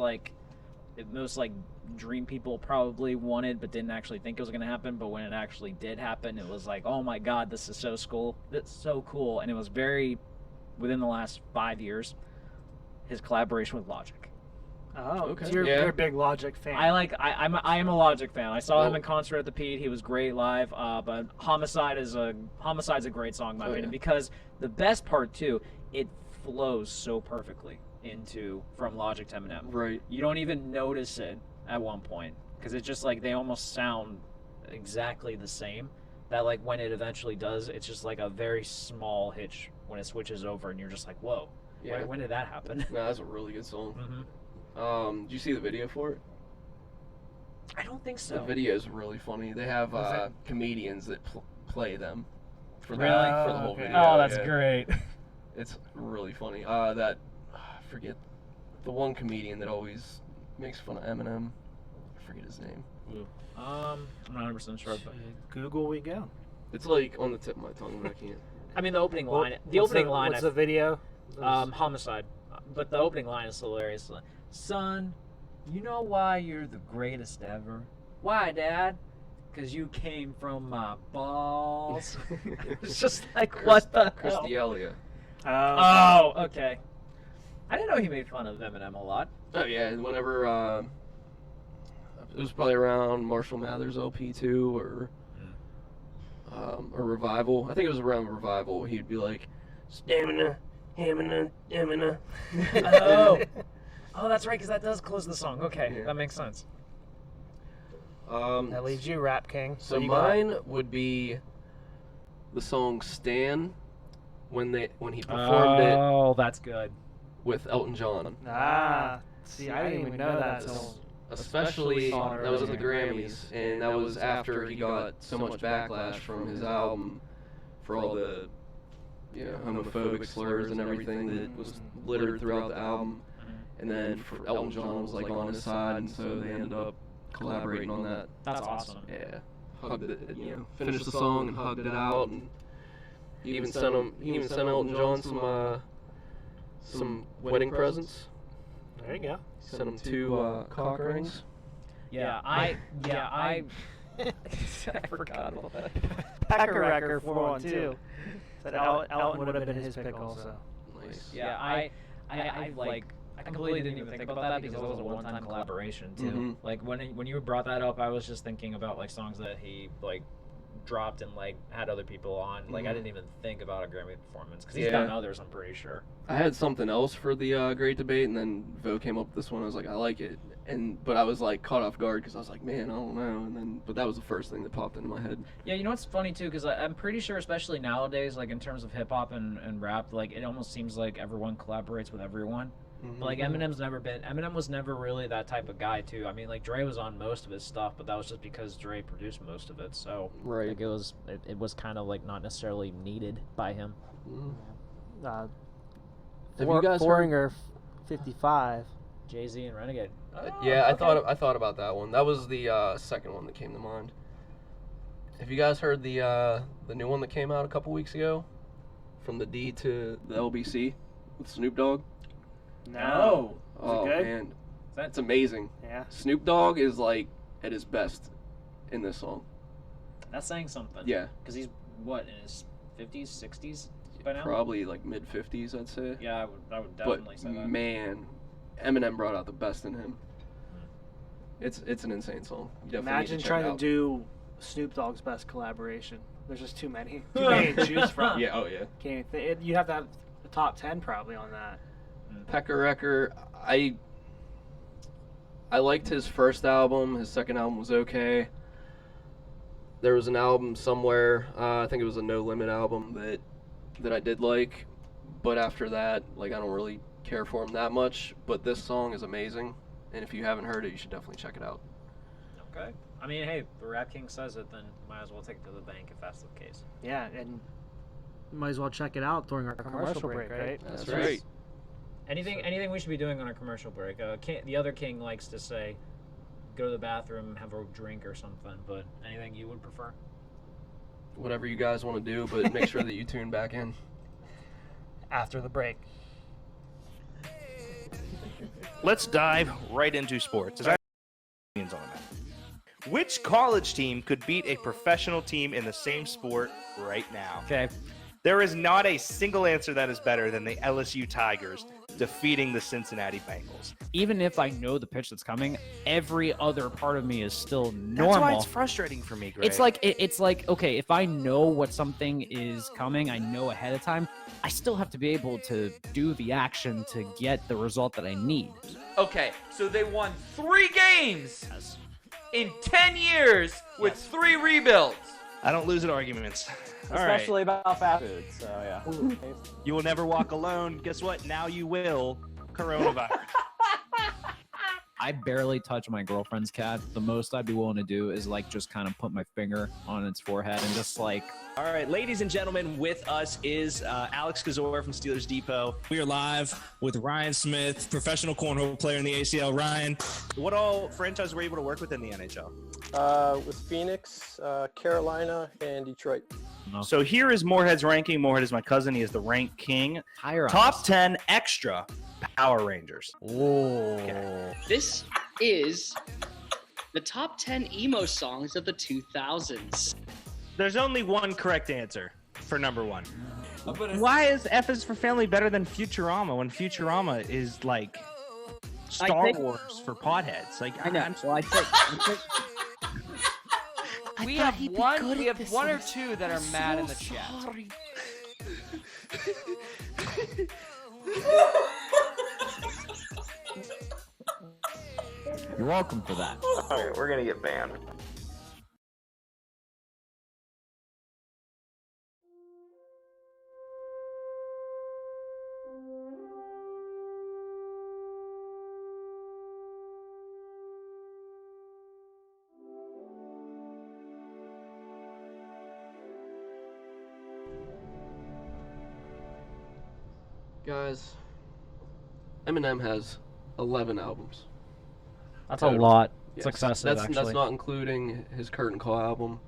dream people probably wanted but didn't actually think it was going to happen. But when it actually did happen, it was like, oh my god, this is so cool. That's so cool. And it was very within the last 5 years, his collaboration with Logic. Oh, Okay. so you're, Yeah. you're a big Logic fan. I am a Logic fan. I saw him Well- in concert at the Pete. He was great live. But Homicide's a great song in my Oh, opinion yeah. because the best part too, it flows so perfectly from Logic to Eminem. Right. You don't even notice it at one point because it's just like they almost sound exactly the same. That like when it eventually does, it's just like a very small hitch when it switches over, and you're just like, whoa, Yeah. when did that happen? No, that's a really good song. Mm-hmm. Did you see the video for it? I don't think The so. video is really funny. They have Was comedians that play them for the, Really? for the whole Okay. video. Oh, that's yeah. great. It's really funny. I forget the one comedian that always makes fun of Eminem. I forget his name. I'm not 100% sure, but Google we go. It's like on the tip of my tongue, but I can't. I mean the opening What- line. What's the video? Homicide. But the opening line is hilarious. Like, son, you know why you're the greatest ever? Why, Dad? Because you came from my balls. It's just like, what the hell? Christy Elliott. Oh, okay. I didn't know he made fun of Eminem a lot. Oh yeah, and whenever it was probably around Marshall Mathers LP2 or Revival. I think it was around Revival. He'd be like, stamina, Eminem. Oh, that's right, because that does close the song. Okay, Yeah. that makes sense. That leaves you, Rap King. So What you got? mine would be the song "Stan" when he performed it Oh, that's good. with Elton John. See, I didn't even know that till Especially saw it that was at the earlier. Grammys, and that was after he got so much backlash from his album for all the homophobic slurs and everything that was littered throughout the album. And then Elton John was like on his side, and so they ended up collaborating on that. That's awesome. Yeah, hugged it, finished the song and hugged it out, and he even sent Elton John some wedding presents. There you go. Sent him two cock rings. I I forgot about that. Pecker Wrecker 412. Said Elton would have been his pick also. Nice. Yeah, I completely didn't even think about that because it was a one-time collaboration too. Mhm. Like when you brought that up, I was just thinking about like songs that he like dropped and like had other people on. Like I didn't even think about a Grammy performance because he's Yeah. done others. I'm pretty sure. I had something else for the Great Debate, and then Vo came up with this one. I was like, I like it, but I was like caught off guard because I was like, man, I don't know. But that was the first thing that popped into my head. Yeah, you know what's funny too, because I'm pretty sure, especially nowadays, like in terms of hip hop and rap, like it almost seems like everyone collaborates with everyone. Mhm. But, like Eminem was never really that type of guy too. I mean, like Dre was on most of his stuff, but that was just because Dre produced most of it. So Right. Like it was kind of like not necessarily needed by him. Mhm. Uh, Have you guys heard? Foringer 55. Jay-Z and Renegade. Yeah, I okay. thought about that one. That was the second one that came to mind. Have you guys heard the new one that came out a couple weeks ago, from the D to the LBC with Snoop Dogg? No. Is Oh it good? man, That's it's amazing. Yeah. Snoop Dogg is like at his best in this song. That's saying something. Yeah, Because he's what in his 50s, 60s by now. probably like mid 50s, I'd say. Yeah, I would definitely But say that. man, Eminem brought out the best in him. It's an insane song. You definitely Imagine need to check trying it to out. do Snoop Dogg's best collaboration. There's just too many to choose from. Yeah, oh yeah. Can't even you'd have to have the top 10 probably on that. Pecker Wrecker, I liked his first album. His second album was okay. There was an album somewhere, I think it was a No Limit album that I did like, but after that, like I don't really care for him that much. But this song is amazing, and if you haven't heard it, you should definitely check it out. Okay. I mean, hey, the Rap King says it, then might as well take it to the bank if that's the case. Yeah, and might as well check it out during our commercial break, right? That's That's right. right. Anything we should be doing on a commercial break? The other King likes to say, go to the bathroom, have a drink or something. But anything you would prefer? Whatever you guys want to do, but make sure that you tune back in. After the break. Let's dive right into sports. Is opinions on that? Which college team could beat a professional team in the same sport right now? Okay. There is not a single answer that is better than the LSU Tigers defeating the Cincinnati Bengals. Even if I know the pitch that's coming, every other part of me is still normal. That's why it's frustrating for me, Greg. It's like okay, if I know what something is coming, I know ahead of time. I still have to be able to do the action to get the result that I need. Okay, so they won 3 games in 10 years with 3 rebuilds. I don't lose at arguments. All right. Especially about fast food. So yeah. You will never walk alone. Guess what? Now you will. Coronavirus. I barely touch my girlfriend's cat. The most I'd be willing to do is like just kind of put my finger on its forehead and just like. All right, ladies and gentlemen, with us is Alex Kazor from Steelers Depot. We are live with Ryan Smith, professional cornhole player in the ACL. Ryan, What all franchise were you able to work with in the NHL? With Phoenix, Carolina, and Detroit. So here is Moorhead's ranking. Moorhead is my cousin. He is the rank king. Higher Top 10 extra Power Rangers. This is the top 10 emo songs of the 2000s. There's only one correct answer for number 1. Why is F is for Family better than Futurama when Futurama is like Star Wars for potheads? Like I know. So I think We have one or two that are mad in the chat. you're welcome for that. Alright, we're gonna get banned. Guys, Eminem has 11 albums. That's a lot. It's Yes. excessive, That's actually. not including his Curtain Call album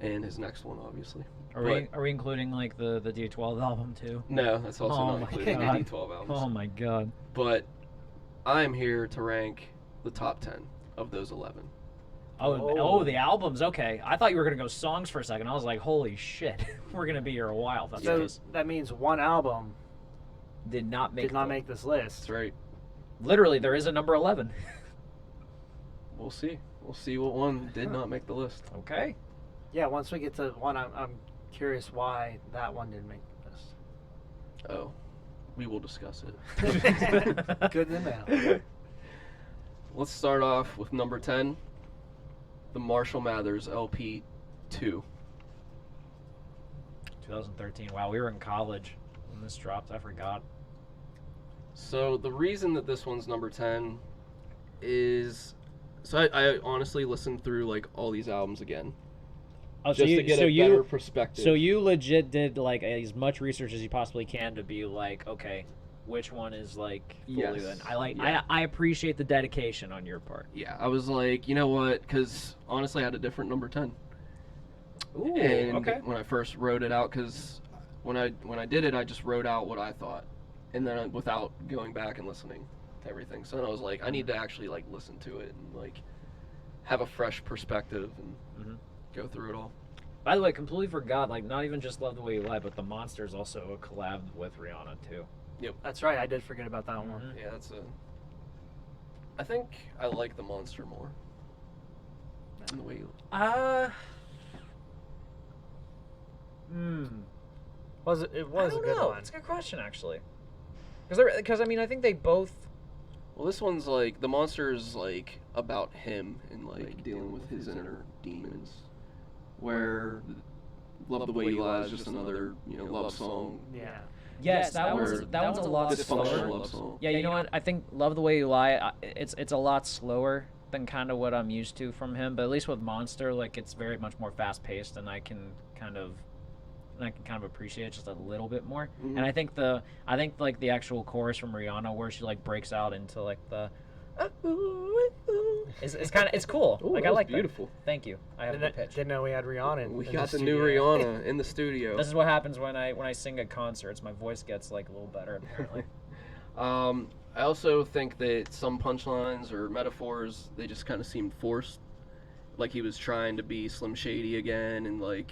and his next one, obviously. Are we including like the D12 album too? No, that's also Oh not my including God. the D12 albums. Oh my god. But I'm here to rank the top 10 of those 11. Oh, the albums. Okay, I thought you were gonna go songs for a second. I was like, holy shit, we're gonna be here a while. If that's the So case. that means one album Did not make this list. That's right. Literally, there is a number 11. We'll see. We'll see what one did not make the list. Okay. Yeah, once we get to one, I'm curious why that one didn't make the list. Oh, we will discuss it. Good to know. Let's start off with number 10, the Marshall Mathers LP 2. 2013. Wow, we were in college when this dropped. I forgot. So the reason that this one's number 10 is, so I honestly listened through like all these albums again. Oh, just to get a better perspective. So you legit did like as much research as you possibly can to be like, okay, which one is like fully Yes. then? I like. Yeah. I appreciate the dedication on your part. Yeah, I was like, you know what? Because honestly, I had a different number 10. Ooh, And okay. when I first wrote it out, because when I did it, I just wrote out what I thought, and then without going back and listening to everything. So then I was like, I need to actually like listen to it and like have a fresh perspective and go through it all. By the way, completely forgot. Like, not even just Love the Way You Lie, but The Monsters also a collab with Rihanna too. Yep. That's right. I did forget about that one. Yeah, that's a. I think I like the Monster more. Than the way you. Was it? It was I a don't good know. one. It's a good question actually. Because I mean, I think they both. Well, this one's like the Monster is like about him and like dealing with his inner demons, where Love the Way You Lie is just another love song. Yeah. Yes, that one's a lot slower. Love song. Yeah, you know what? I think Love the Way You Lie, it's a lot slower than kind of what I'm used to from him. But at least with Monster, like it's very much more fast paced, and I can kind of appreciate it just a little bit more. Mhm. And I think like the actual chorus from Rihanna, where she like breaks out into like the. It's cool. Ooh, like that I was like beautiful. That. Thank you. I have a good pitch. Didn't know we had Rihanna. We in got the studio. new Rihanna in the studio. This is what happens when I sing at concerts. My voice gets like a little better apparently. I also think that some punchlines or metaphors, they just kind of seemed forced. Like he was trying to be Slim Shady again, and like,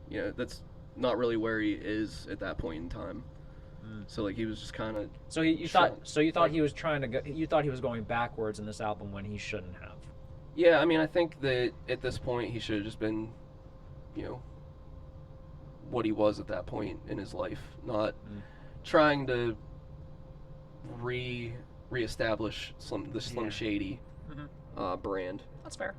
that's not really where he is at that point in time. So like he was just kind of. So you thought he was trying to go. You thought he was going backwards in this album when he shouldn't have. Yeah, I mean, I think that at this point he should have just been, what he was at that point in his life, not trying to reestablish the Slim Shady brand. That's fair.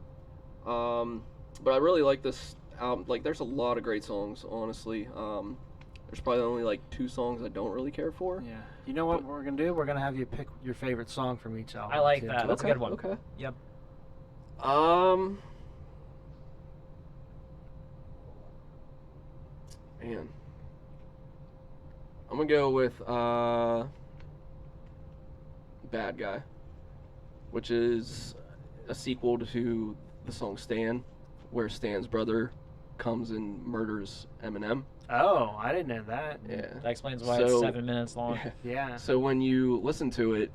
But I really like this album. Like, there's a lot of great songs, honestly. There's probably only like 2 songs I don't really care for. Yeah. You know what we're gonna do? We're gonna have you pick your favorite song from each album. I like too. that. That's a good one. Okay. Yep. Man. I'm gonna go with Bad Guy, which is a sequel to the song Stan, where Stan's brother comes and murders Eminem. Oh, I didn't know that. Yeah. That explains why it's 7 minutes long. Yeah. So when you listen to it,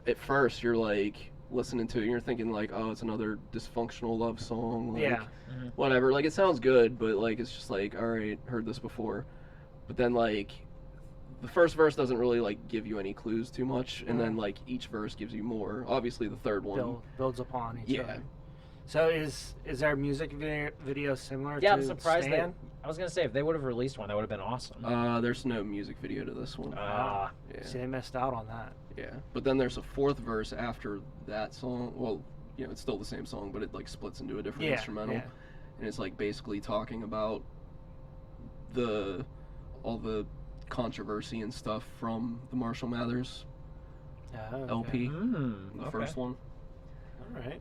at first you're like listening to it, and you're thinking like, oh, it's another dysfunctional love song. Like, Yeah. Whatever. Like, it sounds good, but like it's just like, all right, heard this before. But then like the first verse doesn't really like give you any clues too much, and then like each verse gives you more. Obviously, the third one builds upon each Yeah. other. So is there a music video similar Yeah, to I'm surprised Stan? that. I was gonna say if they would have released one, that would have been awesome. There's no music video to this one. Ah. Yeah. See, they missed out on that. Yeah. But then there's a 4th verse after that song. Well, it's still the same song, but it like splits into a different instrumental. Yeah. And it's like basically talking about all the controversy and stuff from the Marshall Mathers LP, the first one. All right.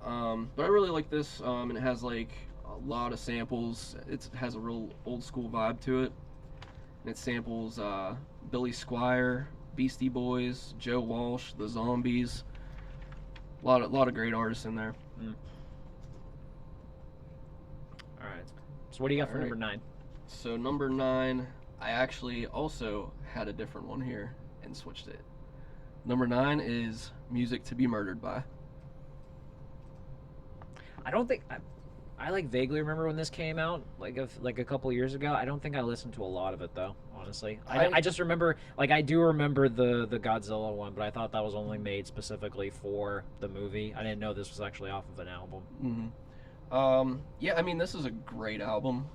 But I really like this, and it has like a lot of samples. It has a real old school vibe to it. And it samples Billy Squier, Beastie Boys, Joe Walsh, The Zombies. A lot of great artists in there. All right. So what do you got for number 9? So number 9, I actually also had a different one here and switched it. Number 9 is Music to Be Murdered By. I don't think I like vaguely remember when this came out, like a couple years ago. I don't think I listened to a lot of it though, honestly. I just remember, like, I do remember the Godzilla one, but I thought that was only made specifically for the movie. I didn't know this was actually off of an album. Yeah, I mean, this is a great album.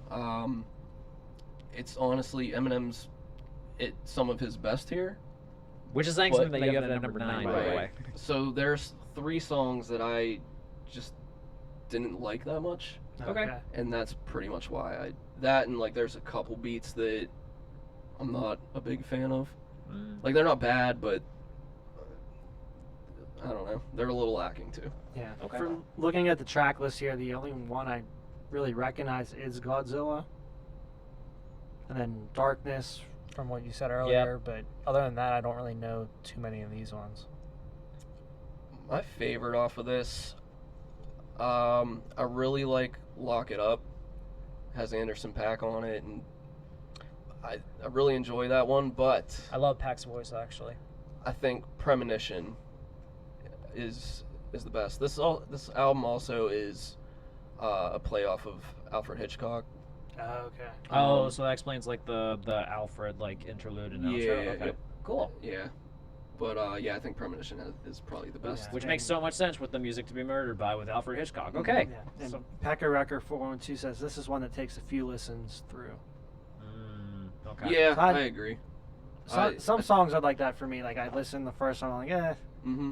It's honestly Eminem's some of his best here. Which is saying something that you have at number 9, by the way. So there's 3 songs that I just didn't like that much. Okay. And that's pretty much why that and like there's a couple beats that I'm not a big fan of. Like they're not bad, but I don't know. They're a little lacking too. Yeah. Okay. From looking at the track list here, the only one I really recognize is Godzilla. And then Darkness, from what you said earlier. But other than that, I don't really know too many of these ones. My favorite off of this, I really like Lock It Up. Has Anderson .Paak on it, and I really enjoy that one. But I love Paak's voice actually. I think Premonition is the best. This album also is a playoff of Alfred Hitchcock. Oh, okay. Oh, so that explains like the Alfred like interlude and outro. Yeah. Okay. Cool. Yeah. But yeah, I think Premonition is probably the best. Which makes so much sense with the Music to Be Murdered By with Alfred Hitchcock. Okay. Yeah. And Packer Wrecker 412 says this is one that takes a few listens through. Okay. Yeah, I agree. Some songs are like that for me. Like I listen the first song, I'm like,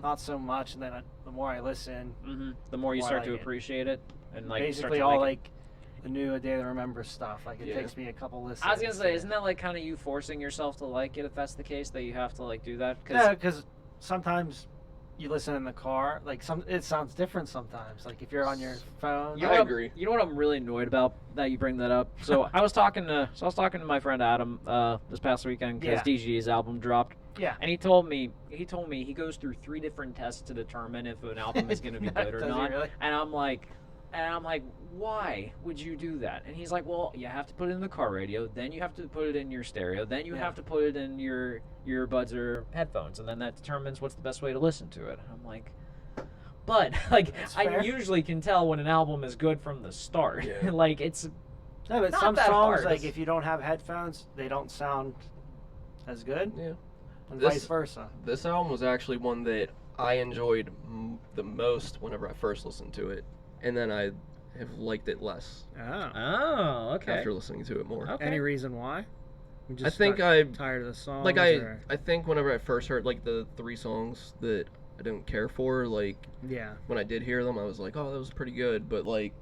not so much, and then the more I listen, the more you start I to like it. appreciate it, and like basically all like the new A Day to Remember stuff. Like it takes me a couple listens. I was gonna say, isn't that like kind of you forcing yourself to like it if that's the case, that you have to like do that? Yeah, because sometimes you listen in the car, like it sounds different sometimes. Like if you're on your phone. I agree. You know what I'm really annoyed about that you bring that up? So I was talking to my friend Adam this past weekend because DG's album dropped. Yeah. And he told me he goes through 3 different tests to determine if an album is going to be good or Does he not. really? And I'm like, why would you do that? And he's like, well, you have to put it in the car radio, then you have to put it in your stereo, then you have to put it in your earbuds or headphones, and then that determines what's the best way to listen to it. And I'm like, but like I usually can tell when an album is good from the start. Yeah. Like it's No, but not some that songs, hard. like if you don't have headphones, they don't sound as good. Yeah. And vice versa. This album was actually one that I enjoyed the most whenever I first listened to it, and then I have liked it less Oh, okay. after listening to it more. Okay. Any reason why? We I think I'm tired of the song. like I think whenever I first heard like the 3 songs that I didn't care for, like when I did hear them, I was like, oh, that was pretty good, but like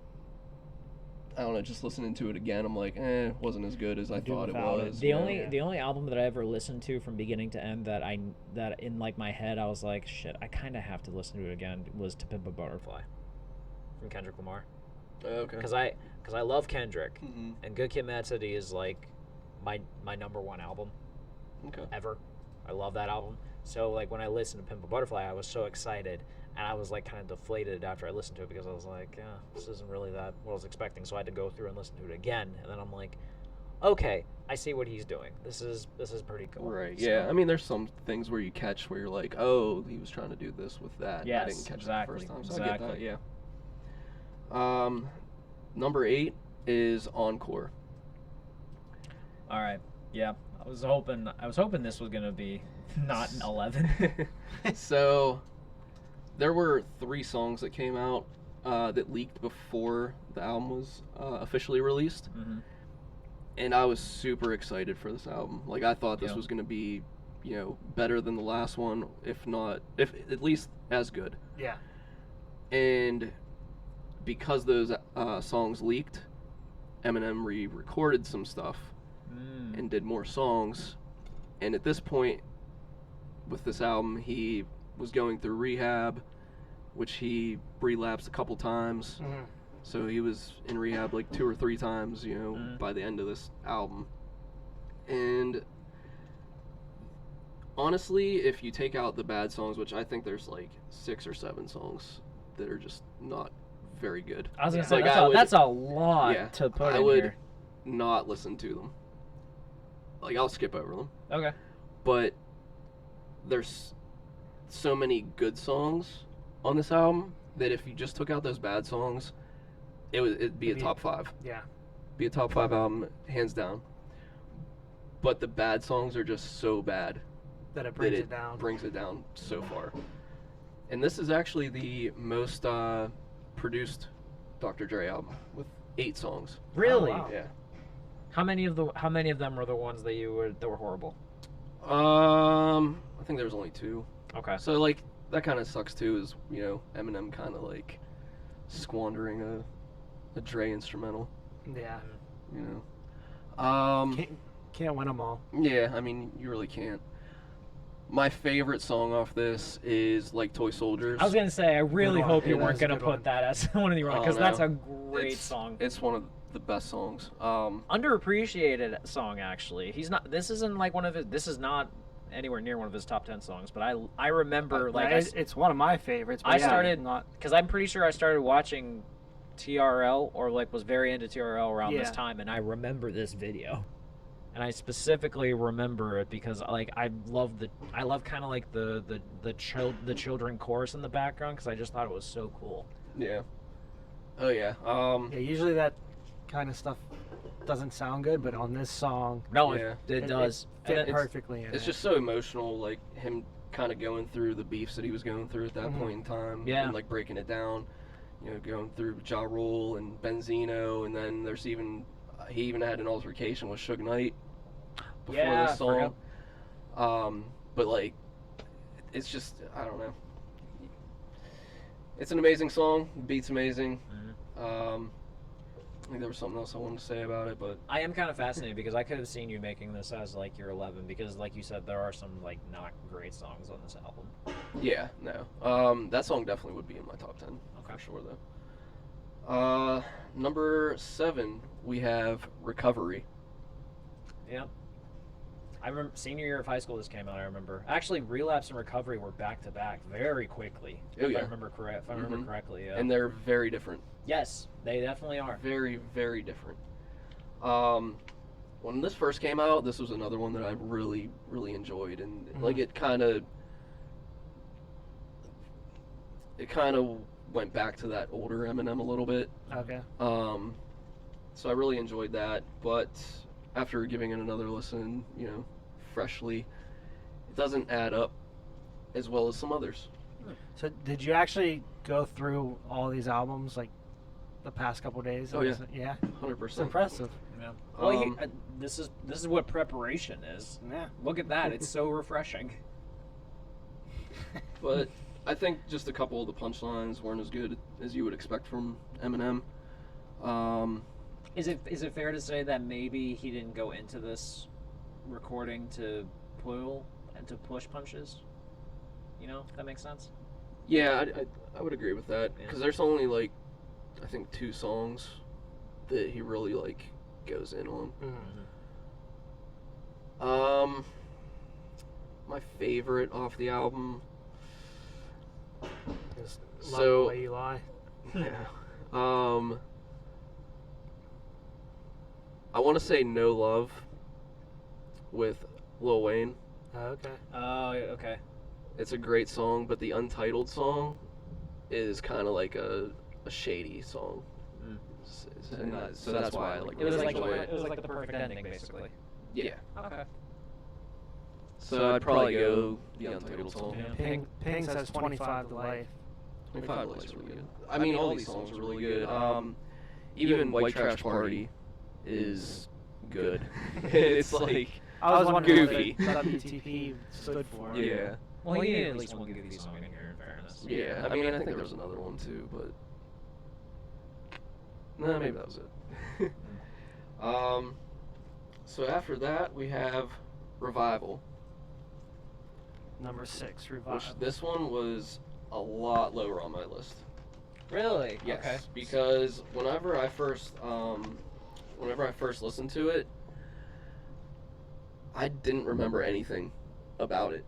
I don't know, just listening to it again, I'm like, it wasn't as good as I thought it was. The only album that I ever listened to from beginning to end that in like my head I was like, shit, I kind of have to listen to it again was To Pimp a Butterfly from Kendrick Lamar. Okay. Because I love Kendrick, and Good Kid, Mad City is like my number 1 album ever. I love that album. So like when I listened to Pimp a Butterfly, I was so excited. And I was like kind of deflated after I listened to it because I was like, yeah, this isn't really that what I was expecting. So I had to go through and listen to it again. And then I'm like, okay, I see what he's doing. This is pretty cool. Right. So, Yeah. I mean, there's some things where you catch where you're like, oh, he was trying to do this with that. Yes, I didn't catch exactly, it the first time. So exactly. I get that. Yeah. Number 8 is Encore. All right. Yeah. I was hoping this was gonna be not an 11. So there were 3 songs that came out that leaked before the album was officially released, and I was super excited for this album. Like I thought this was going to be, better than the last one, if at least as good. Yeah. And because those songs leaked, Eminem re-recorded some stuff and did more songs. And at this point, with this album, he was going through rehab, which he relapsed a couple times. So he was in rehab like 2 or 3 times, by the end of this album. And honestly, if you take out the bad songs, which I think there's like 6 or 7 songs that are just not very good. I was gonna say that's a lot to put in here. I would not listen to them. Like I'll skip over them. Okay. But there's so many good songs on this album that if you just took out those bad songs, it'd be a top 5. Yeah. Be a top 5 album, hands down. But the bad songs are just so bad That it brings it down. Brings it down so far. And this is actually the most produced Dr. Dre album with 8 songs. Really? Oh, wow. Yeah. How many of them were the ones that were horrible? I think there was only 2. Okay. So like that kind of sucks too. Is Eminem kind of like squandering a Dre instrumental. Yeah. Can't win them all. Yeah, I mean you really can't. My favorite song off this is Like Toy Soldiers. I was gonna say I really hope you weren't gonna good put one. that as one of the because that's a great song. It's one of the best songs. Underappreciated song actually. He's not. This isn't like one of his. This is not anywhere near one of his top 10 songs. But I remember it's one of my favorites. But I started not because I'm pretty sure I started watching TRL or was very into TRL around this time, and I remember this video. And I specifically remember it because I love kind of like the children chorus in the background because I just thought it was so cool. Yeah. Oh yeah. Yeah. Usually that kind of stuff doesn't sound good, but on this song, it does. It fit perfectly. It's just so emotional, like him kind of going through the beefs that he was going through at that point in time. Yeah. And like breaking it down, going through Ja Rule and Benzino, and then there's he even had an altercation with Suge Knight before this song. But like, it's just, I don't know. It's an amazing song. The beat's amazing. I think there was something else I wanted to say about it, but I am kind of fascinated because I could have seen you making this as your 11 because like you said there are some not great songs on this album. Yeah, no. That song definitely would be in my top 10 for sure though. Number 7 we have Recovery. Yeah. I remember senior year of high school this came out. I remember actually Relapse and Recovery were back to back very quickly. Oh yeah. If I remember correctly. Yeah. And they're very different. Yes, they definitely are. Very, very different. When this first came out, this was another one that I really, really enjoyed, and like it kind of went back to that older Eminem a little bit. Okay. So I really enjoyed that, but after giving it another listen, freshly, it doesn't add up as well as some others. So did you actually go through all these albums the past couple days? Oh yeah. Yeah. 100%. It's impressive. Yeah. Well, this is what preparation is. Yeah. Look at that. It's so refreshing. But I think just a couple of the punchlines weren't as good as you would expect from Eminem. Is it fair to say that maybe he didn't go into this recording to pull and to push punches? If that makes sense? Yeah, I would agree with that because there's only I think 2 songs that he really goes in on. My favorite off the album. Just So- Love the Way You Lie. Yeah. I want to say No Love with Lil Wayne. Okay. Oh, okay. It's a great song, but the Untitled song is kind of like a shady song. So that's why I like It was really like enjoy it. it was like the perfect ending, basically. Yeah. Okay. So I'd probably go the Untitled song. Yeah. Ping says 25 to Life. 25 is really good. I mean, all these songs are really good. Even White Trash Party is good. It's like I was wondering goofy. what WTP stood for. Yeah. Well, he needed at least one goofy song in here, in fairness. Yeah. I mean, I think there was another one too, but no, maybe that was it. So after that we have Revival. Number 6, Revival. Which this one was a lot lower on my list. Really? Yes. Okay. Because whenever I first listened to it, I didn't remember anything about it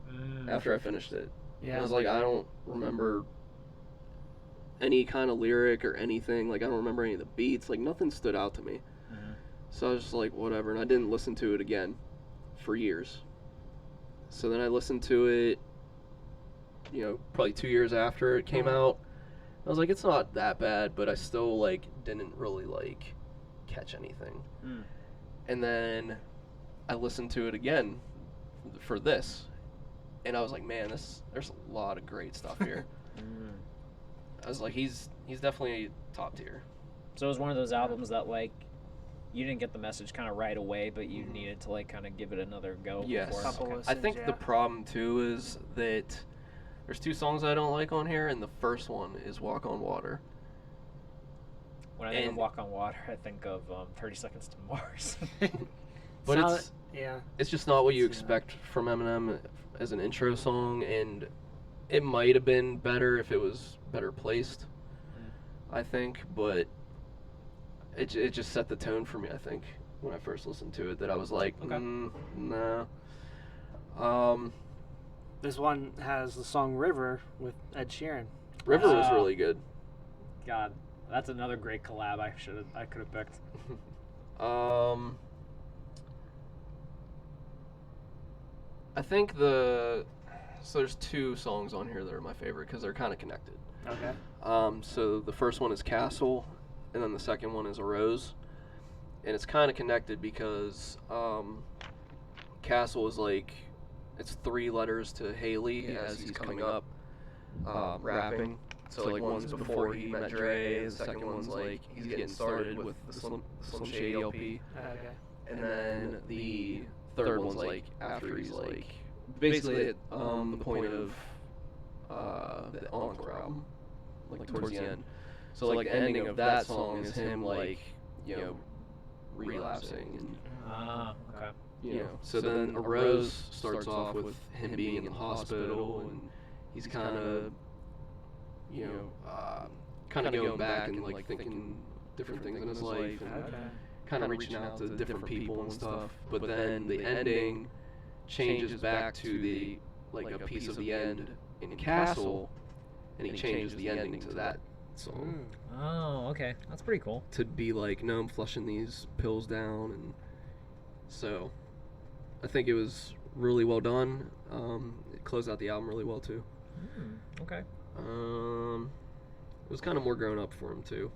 after I finished it. Yeah. I was like, I don't remember any kind of lyric or anything. I don't remember any of the beats. Nothing stood out to me. So I was just like, whatever, and I didn't listen to it again for years. So then I listened to it, probably 2 years after it came out, I was like, it's not that bad, but I still like didn't really like catch anything. And then I listened to it again for this, and I was like, man, there's a lot of great stuff here. I was like, he's definitely top tier. So it was one of those albums that like you didn't get the message kind of right away, but you needed to like kind of give it another go. Yes. Before. Okay. I think the problem too is that there's 2 songs I don't like on here, and the first one is Walk on Water. When I think of Walk on Water, I think of 30 Seconds to Mars. But yeah, it's just not what you expect from Eminem as an intro song, and it might have been better if it was better placed, I think, but it just set the tone for me, I think, when I first listened to it, that I was like, nah. This one has the song River with Ed Sheeran. River was really good. God, that's another great collab I could have picked. I think so there's 2 songs on here that are my favorite because they're kind of connected. Okay. So the first one is Castle, and then the second one is A Rose, and it's kind of connected because Castle is like, it's 3 letters to Haley as he's coming up, rapping. So like one's before he met Dre, the second one's like he's getting started with the Slim Shady LP, and then the third one's like after he's like basically at the point of the Encore album, like towards the end. So like the ending of that song is him like, you know, relapsing and okay. You know, so then A Rose starts off with him being in the hospital, and he's kind of, you know, kind of going back and like thinking different things in his life, and kind of reaching out to different people and stuff. But then the ending changes back to the like a piece of the end in Castle, and he changes the ending to that song. Oh, okay, that's pretty cool. To be like, no, I'm flushing these pills down, and so I think it was really well done. It closed out the album really well too. Okay. It was kind of more grown up for him too.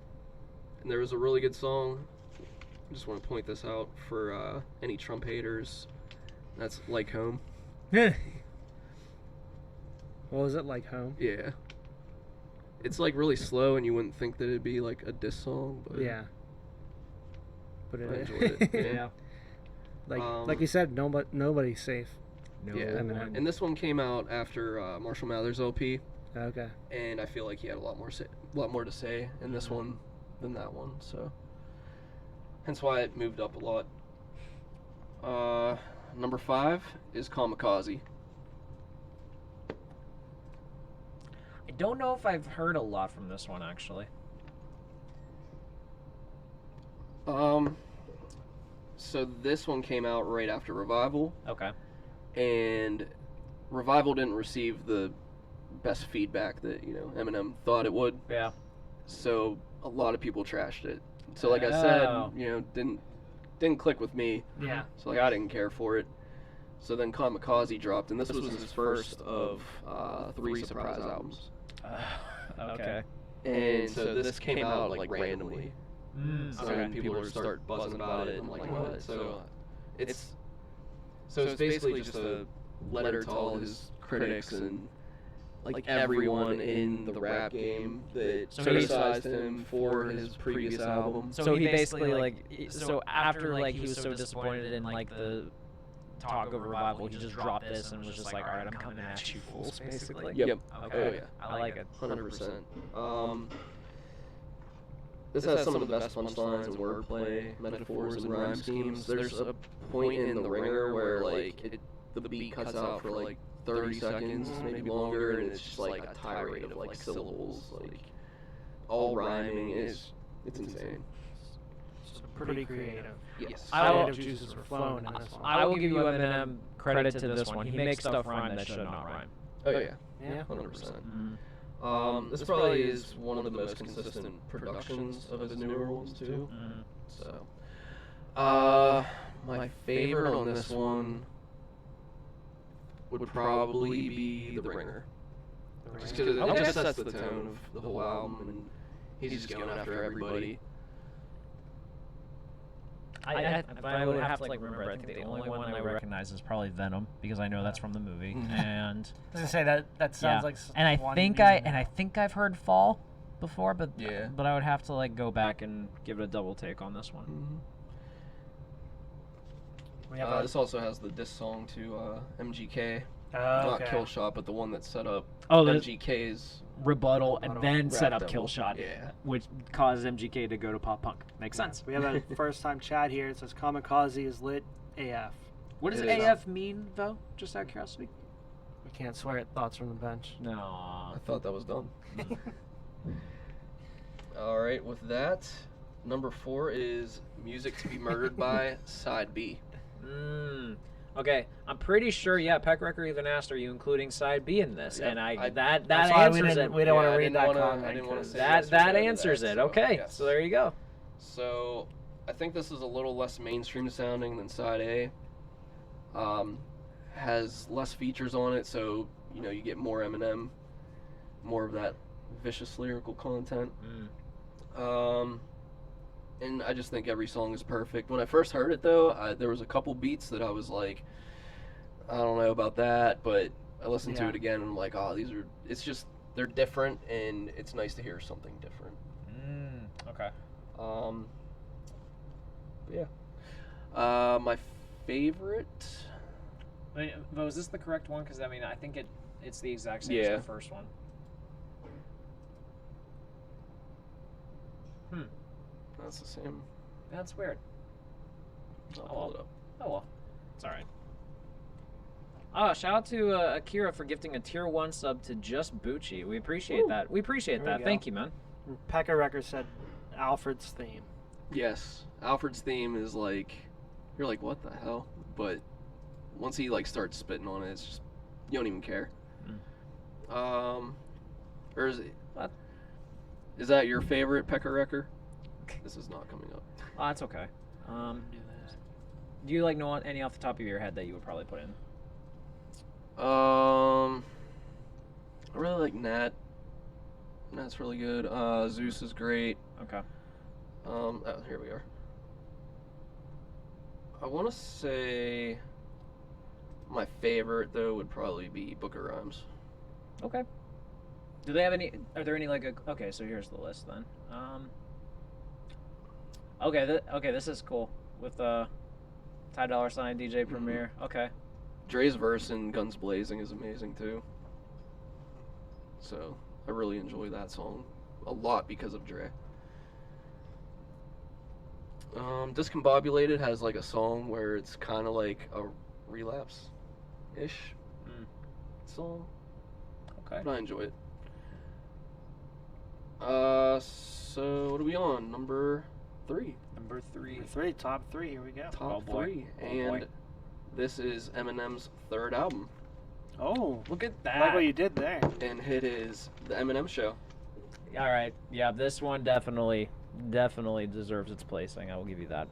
And there was a really good song. I just want to point this out for any Trump haters. That's Like Home. What was it, Like Home? Yeah. It's like really slow, and you wouldn't think that it'd be like a diss song, but yeah. But I it enjoyed it. Yeah. Like you said, nobody's safe. Yeah. And this one came out after Marshall Mathers LP. Okay. And I feel like he had a lot more to say in this one than that one, so hence why it moved up a lot. Number 5 is Kamikaze. I don't know if I've heard a lot from this one actually. So this one came out right after Revival. Okay. And Revival didn't receive the best feedback that, you know, Eminem thought it would. Yeah. So a lot of people trashed it. So like I said, you know, didn't click with me. Yeah. So like I didn't care for it. So then Kamikaze dropped, and this was his first of 3 surprise albums. Okay. And so this came out like randomly. So Okay. people would start buzzing about it, and I'm like, what? So it's basically just a letter to all his critics and like everyone in the rap game that criticized him for his previous album. So he basically like so after like he was so disappointed in like the talk of Revival, he just dropped this and was just like, all right, I'm coming at you fools, basically. Yep. Okay. Oh yeah. I like it. 100%. This has some of the best punchlines and wordplay, metaphors, and rhyme schemes. There's a point in The Ringer where like the beat cuts out for like 30 seconds, maybe longer, and it's just like a tirade of like syllables, like all rhyming. It's insane. It's pretty creative. Yes. Creative juices were flowing in this one. I will give you Eminem credit to this one. He makes stuff rhyme that should not rhyme. Oh yeah. Yeah. 100%. This probably is one of the most consistent productions of his newer ones too. So, my favorite on this one would probably be The Ringer. The Just because it just sets the tone of the whole album, and he's just going after everybody. I would have to like remember. I think the only one I recognize is probably Venom because I know that's from the movie. And I was gonna say that sounds like. And I one think being I think I've heard Fall before, but Yeah. but I would have to like go back and give it a double take on this one. This also has the diss song to MGK. Oh, Not okay. Killshot, but the one that set up Oh, the MGK's rebuttal and then set up Rap Killshot, Yeah. which caused MGK to go to pop punk. Makes sense. We have a first-time chat here. It says Kamikaze is lit AF. What does It is. AF mean, though? Just out of curiosity. We can't swear at thoughts from the bench. No. I thought that was done. All right, with that, number 4 is Music to Be Murdered by Side B. Okay, I'm pretty sure. Yeah, Peck Recker even asked, "Are you including Side B in this?" Yep, And that That's why answers it. we didn't want Yeah, to I read didn't that wanna- comment. I didn't wanna 'cause- say yes or That no to answers that, it. so, Okay, yes. so there you go. So, I think this is a little less mainstream sounding than Side A. Has less features on it, so you get more Eminem, more of that vicious lyrical content. And I just think every song is perfect. When I first heard it, though, there was a couple beats that I was like, I don't know about that, but I listened to it again and I'm like, oh, they're different, and it's nice to hear something different. Okay. But yeah. My favorite. But was this the correct one? Because I mean, I think it's the exact same as the first one. That's the same. That's weird. I'll pull it up. Oh well, it's all right. Oh, shout out to Akira for gifting a tier 1 sub to Just Bucci. We appreciate that. We appreciate There we that. go. Thank you, man. Pekka Record said Alfred's theme. Yes, Alfred's theme is like, you're like, what the hell? But once he like starts spitting on it, it's just, you don't even care. Or is it? What? Is that your favorite Pekka Wrecker? This is not coming up. Oh, that's okay. Do you like know any off the top of your head that you would probably put in? I really like Nat. Nat's really good. Zeus is great. Okay. Oh, here we are. I want to say my favorite though would probably be Book of Rhymes. Okay. Do they have any? Are there any like? Okay, so here's the list then. Okay. Okay, this is cool with Ty Dolla $ign DJ Premier. Okay. Dre's verse in Guns Blazing is amazing too. So I really enjoy that song a lot because of Dre. Discombobulated has like a song where it's kind of like a relapse-ish song. Okay. But I enjoy it. So what are we on? Number 3. Number 3. Top 3. Here we go. Top boy. 3. Oh, And boy. this is Eminem's 3rd album. Oh, Look at I that. like what you did there. And it is The Eminem Show. All right. Yeah, this one definitely deserves its placing. I will give you that.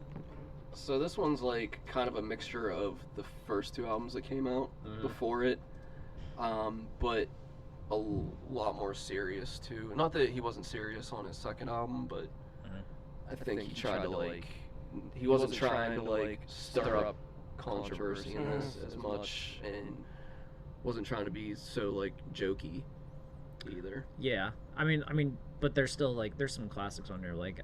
So this one's like kind of a mixture of the first 2 albums that came out before it, but a lot more serious too. Not that he wasn't serious on his 2nd album, but I think he tried to like, he wasn't trying to like stir up controversy in this as much, and wasn't trying to be so like jokey either. Yeah. I mean, but there's still like there's some classics on here like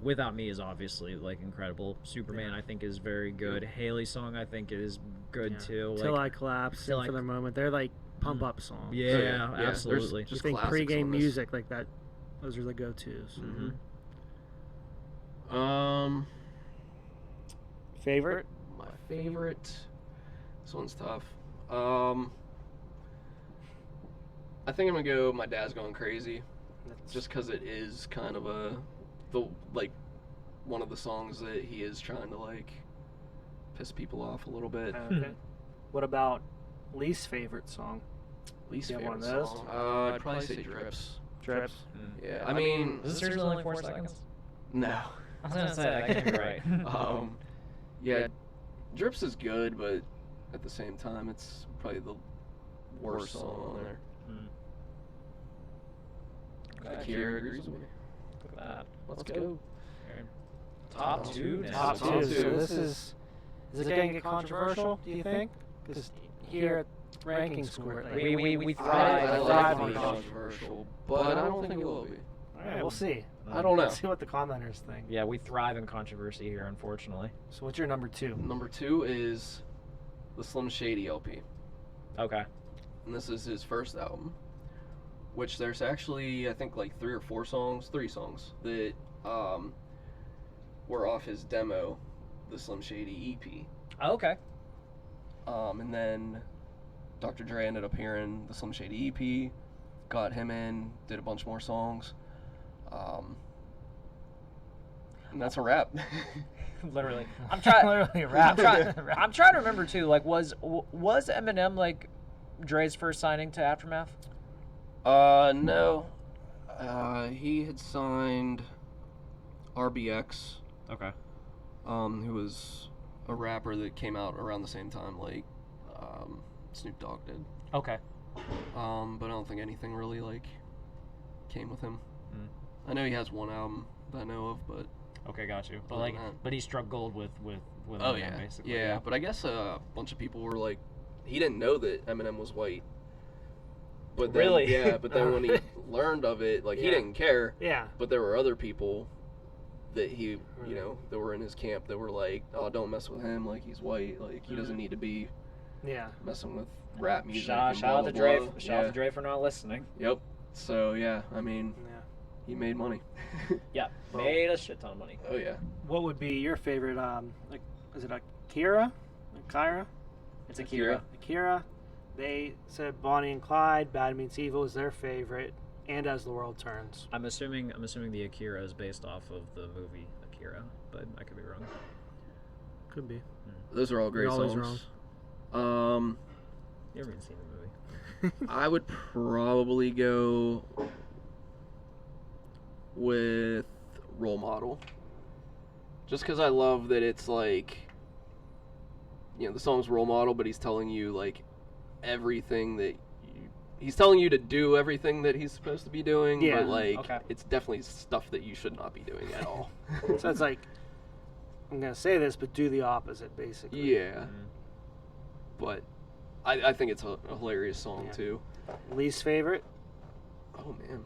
Without Me is obviously like incredible. Superman I think is very good. Haley's song I think is good too. Till Like, I Collapse. Till Sing I- for the Moment. They're like pump up songs. yeah, Yeah, absolutely. there's You just think classics pregame on this. music like that? Those are the go-tos. Favorite? My favorite. This one's tough. I think I'm gonna go My Dad's Going Crazy, just because it is kind of one of the songs that he is trying to like piss people off a little bit. Okay. What about least favorite song? Least You have favorite one of those? song. I'd probably say Drips. Drips. Yeah, I mean, Is this seriously only 4 seconds? no. I was gonna say that can't be right. Yeah, Drips is good, but at the same time, it's probably the worst song on there. Akira agrees with me. Look at that. Let's go. Top two now. Top Top two. two. So this is it going to get controversial, do you think? Because here at RankKing's Court, like, We I thrive. like on being controversial, but I don't think it will be. all right, we'll see. I don't know. Let's see what the commenters think. Yeah, we thrive in controversy here, unfortunately. So what's your number 2? Number 2 is the Slim Shady LP. Okay. And this is his first album, which there's actually, I think, like 3 songs that were off his demo, the Slim Shady EP. Okay. And then Dr. Dre ended up hearing the Slim Shady EP, got him in, did a bunch more songs. And that's a wrap. Literally. I'm trying. Literally a rap. I'm trying to remember too. Like, was Eminem like Dre's first signing to Aftermath? No. He had signed RBX. Okay. Who was a rapper that came out around the same time, like Snoop Dogg did. Okay. But I don't think anything really like came with him. I know he has one album that I know of, but Okay, got you. But other like, than that- but he struck gold with oh Eminem, yeah, basically. yeah. But I guess a bunch of people were like, he didn't know that Eminem was white. But then, Really? Yeah. But then when he learned of it, like he Yeah. didn't care. Yeah. But there were other people that he, you know, that were in his camp that were like, oh, don't mess with him. Like he's white. Like he doesn't need to be Yeah. messing with rap music. Shout and blah, out to blah, Dre. blah. Shout out to Dre for not listening. Yep. So yeah, I mean, Yeah. he made money. Yeah, made a shit ton of money. Oh yeah. What would be your favorite? Like, is it Akira? Akira? It's Akira. Akira. They said Bonnie and Clyde, Bad Meets Evil is their favorite, and As the World Turns. I'm assuming the Akira is based off of the movie Akira, but I could be wrong. Could be. Those are all great You're always songs. You haven't even seen the movie. I would probably go with Role Model. Just because I love that it's like, you know, the song's Role Model, but he's telling you like everything that he's telling you to do everything that he's supposed to be doing, Yeah. but like Okay. it's definitely stuff that you should not be doing at all. So it's like, I'm gonna say this, but do the opposite, basically. Yeah. But I think it's a hilarious song Yeah. too. Least favorite? Oh man.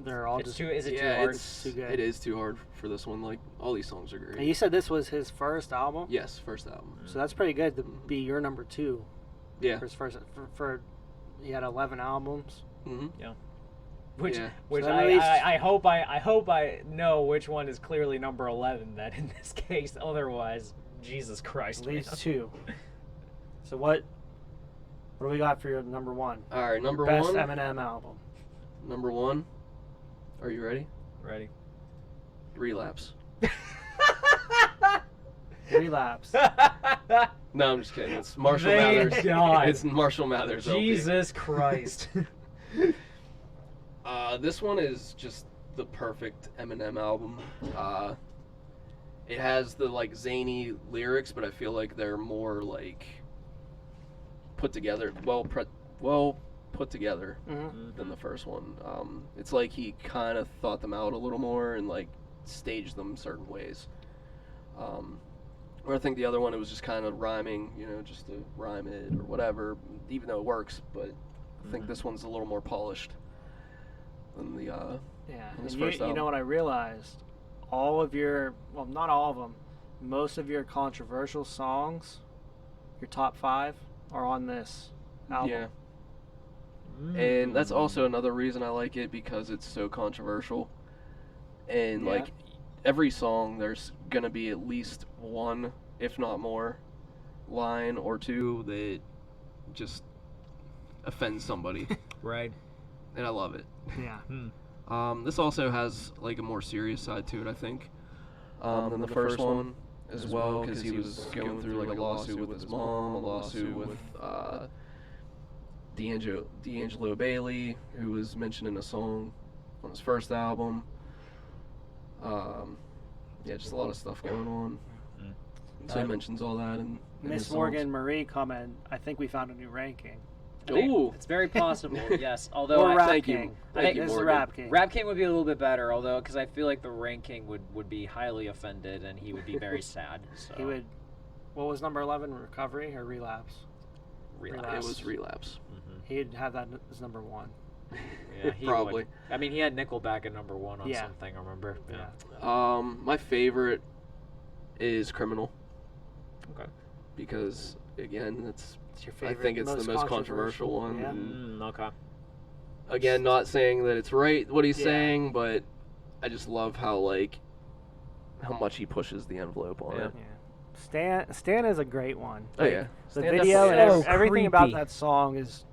They're all It's just. too. Is it Yeah, too hard? it's Too good. it is too hard for this one. Like all these songs are And great. you said this was his first album, Yes, first album. so that's pretty good to be your number 2 Yeah. for his first. For he had 11 albums. Mm-hmm. Which, Yeah. which So at least- I hope I know which one is clearly number 11. Then in this case, otherwise, Jesus Christ. Leaves man. 2. So what do we got for your number 1? All right, number Best one. Eminem album. Number one. Are you ready? Ready? Relapse. Relapse. No, I'm just kidding. It's Marshall Thank Mathers. God. It's Marshall Mathers. LP. Jesus Christ. This one is just the perfect Eminem album. It has the like zany lyrics, but I feel like they're more like put together, well put together than the first one. It's like he kind of thought them out a little more and like staged them certain ways. Where I think the other one, it was just kind of rhyming, you know, just to rhyme it or whatever, even though it works. But I think this one's a little more polished than the Yeah. than his And first you album. know what I realized? All of your, well, not all of them, most of your controversial songs, your top 5, are on this album. Yeah. And that's also another reason I like it, because it's so controversial. And Yeah. like every song, there's gonna be at least one, if not more, line or two that just offends somebody. Right. And I love it. Yeah. This also has like a more serious side to it, I think, than the first one as well, because he was going through like a lawsuit with his mom, a lawsuit with D'Angelo Bailey, who was mentioned in a song on his first album. Yeah, just a lot of stuff going on. So he mentions all that in Miss his Morgan songs. Marie comment, I think we found a new ranking. Ooh. It's very possible, yes. Although Or Rap thank King. you. I Thank think you, this is Morgan. Rap King. Rap King would be a little bit better, although because I feel like the ranking would be highly offended and he would be very sad. So. He would. What was number 11? Recovery or relapse? Relapse. It was Relapse. He'd have that as number 1. Yeah, he Probably. would. I mean, he had Nickelback at number 1 on Yeah. something. I remember. Yeah. My favorite is Criminal. Okay. Because again, it's your I favorite, think it's the most controversial one. yeah. and Okay. Again, not saying that it's right what he's Yeah. saying, but I just love how much he pushes the envelope on it. Yeah. Stan is a great one. Oh, yeah. The Stan video and definitely is. everything about Creepy. that song is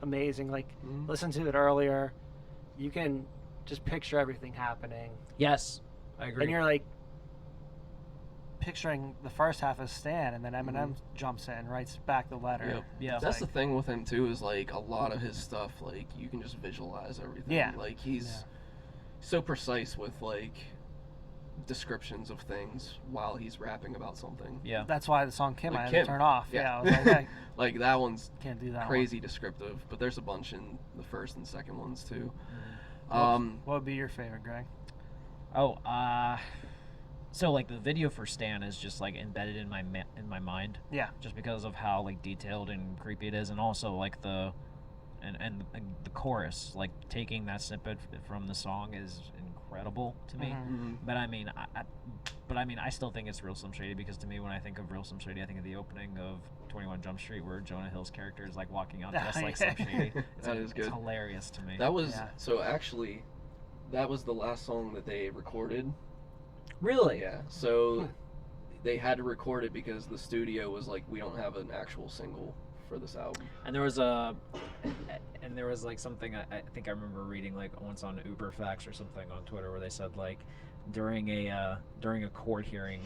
amazing. Like, listen to it earlier. You can just picture everything happening. Yes, I agree. And you're like picturing the first half as Stan, and then Eminem jumps in and writes back the letter. Yep. Yeah. That's the thing with him too, is like a lot of his stuff, like you can just visualize everything. Yeah. Like he's so precise with like descriptions of things while he's rapping about something. Yeah. That's why the song Kim Like I had Kim. to turn off. Yeah. I was like, hey, Like that one's can't do that crazy descriptive, but there's a bunch in the first and second ones too. one. What would be your favorite, Greg? Oh, so like the video for Stan is just like embedded in my mind. Yeah. Just because of how like detailed and creepy it is, and also like the the chorus, like taking that snippet from the song is incredible to me. But I mean, I still think it's Real Slim Shady, because to me, when I think of Real Slim Shady, I think of the opening of 21 Jump Street, where Jonah Hill's character is like walking out dressed like Slim Shady. That is good. It's hilarious to me. That was so actually, that was the last song that they recorded. Really? Yeah. So they had to record it because the studio was like, we don't have an actual single for this album. And there was like something I think I remember reading like once on Uber Facts or something on Twitter, where they said like during a court hearing,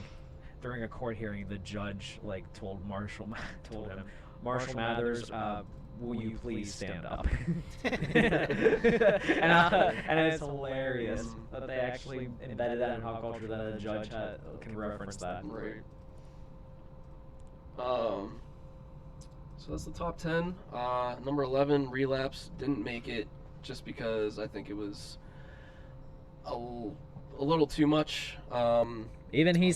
the judge like told him, Marshall Mathers, will you please stand up? and it's hilarious that they actually embedded that in pop culture, that a judge can reference that. Right. So that's the top 10. Number 11, Relapse, didn't make it just because I think it was a little too much. Even he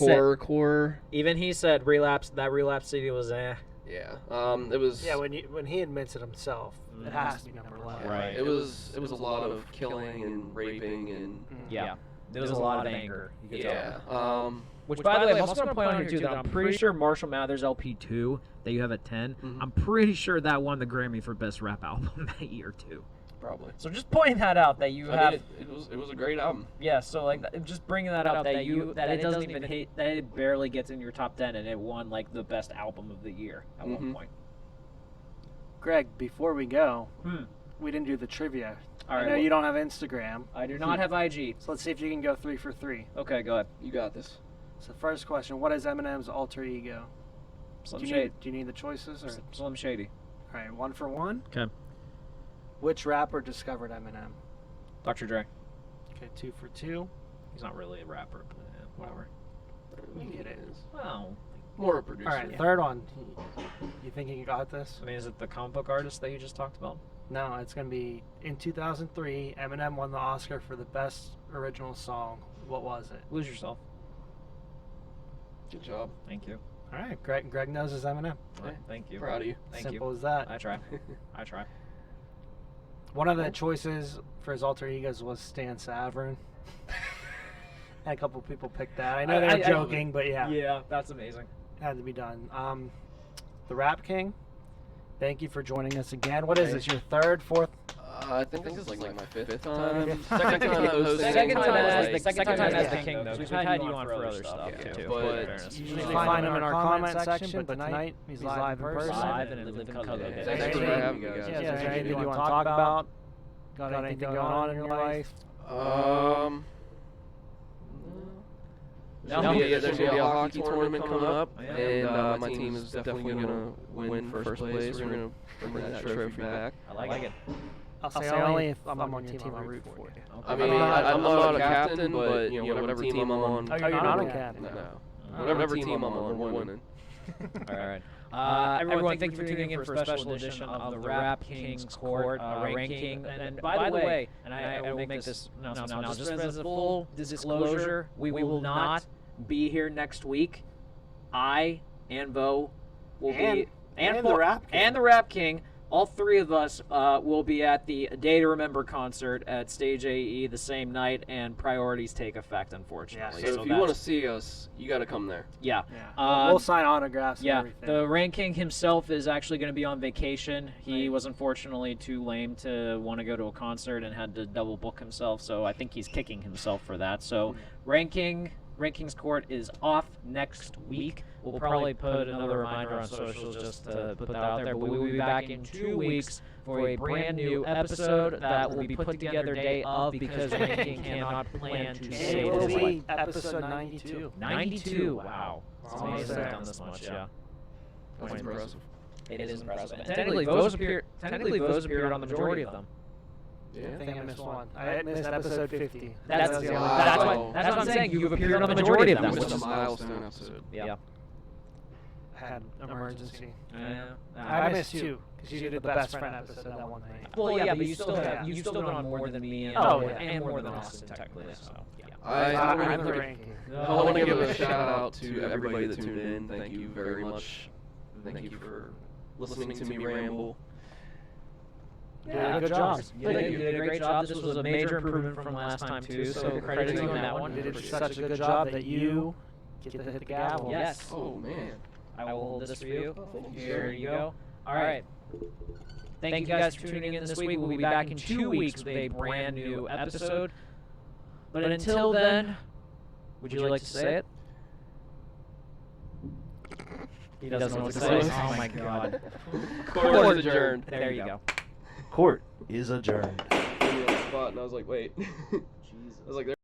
said Relapse. That Relapse CD was Yeah. It was. Yeah, when he admits it himself, it has to be number 11. Right. It was a lot of killing and raping and. Yeah. There was a lot of anger. You could Yeah. Which, by the way, I'm also going to point out here, too, that I'm pretty sure Marshall Mathers LP2, that you have at 10, I'm pretty sure that won the Grammy for Best Rap Album that year, too. Probably. So just pointing that out, that you have... it was a great album. Yeah, so, like, just bringing that up, that it doesn't even hit... That it barely gets in your top 10, and it won, like, the Best Album of the year at one point. Greg, before we go, we didn't do the trivia. All right, I know you don't have Instagram. I do not have IG. So let's see if you can go 3 for 3. Okay, go ahead. You got this. So first question, what is Eminem's alter ego? Slim do Shady. you need the choices? Or? Slim Shady. All right, 1 for 1. Okay. Which rapper discovered Eminem? Dr. Dre. Okay, 2 for 2. He's not really a rapper, but whatever. You get it. Well, more a producer. All right, third one. You think you got this? I mean, is it the comic book artist that you just talked about? No, it's going to be in 2003, Eminem won the Oscar for the best original song. What was it? Lose Yourself. Good job. Thank you. All right, Greg knows his Eminem. Thank you. Proud of you. Thank Simple you. as that. I try. I try. One of the choices for his alter egos was Stan Savran. Had a couple people pick that. I know they were joking, but yeah. Yeah, that's amazing. Had to be done. The Rap King, thank you for joining us again. What is this, your third, fourth? I think this is like my fifth time. Second time hosting. Second time as the Yeah. king, though. We've had you on for other stuff, too. But Usually find him in our comment section, but tonight he's live in person. Live and in living color. Thanks for having me, guys. Yeah, is there anything you want to talk about? Got anything going on in your life? There's gonna be a hockey tournament coming up, and my team is definitely gonna win first place. We're gonna bring that trophy back. I like it. I'll say only if I'm on your team, I'll root for you. I mean, I'm not a captain, but whatever team I'm on. Oh, you're not a captain? No. Whatever team I'm on, we're winning. All right. Everyone, thank you for tuning in for a special edition of the RankKing's Court ranking. And by the way, and I will make this announcement now, just as a full disclosure, we will not be here next week. I and Bo will be, and the Rap King. All three of us will be at the Day to Remember concert at Stage AE the same night, and priorities take effect, unfortunately. So if you want to see us, you got to come there. Yeah. We'll sign autographs and everything. The RankKing himself is actually going to be on vacation. He was unfortunately too lame to want to go to a concert and had to double book himself, so I think he's kicking himself for that. So RankKing's Court is off next week. We'll probably put another reminder on socials just to put that out there. But we will be back in 2 weeks for a brand new episode that will be put together day of because RankKing cannot plan to say it will this. be episode 92. 92. Wow. It's amazing I've done this much. Yeah. That's impressive. It is impressive. And technically, Vo's appeared on the majority of them. Yeah. I think I missed one. I missed episode 50. That's what I'm saying. You've appeared on the majority of them. It was a milestone episode. Yeah. I had an emergency. I I missed two because you did the best friend episode that one night. Well, yeah, but you've still been on more than me and more than Austin technically. So yeah. I'm the ranking. I want to give a shout out to everybody that tuned in. Thank you very much. Thank you for listening to me ramble. Yeah, good job. You did a great job. This was a major improvement from last time too. So credit to you on that one. You did such a good job that you get to hit the gavel. Yes. Oh man. I will hold this for you. Here you go. All right. Thank you guys for tuning in this week. We'll be back in 2 weeks with a brand new episode. But until then, would you like to say it? He doesn't know what to say. Oh my God. Court is adjourned. There you go. Court is adjourned. I was like, wait. I was like, there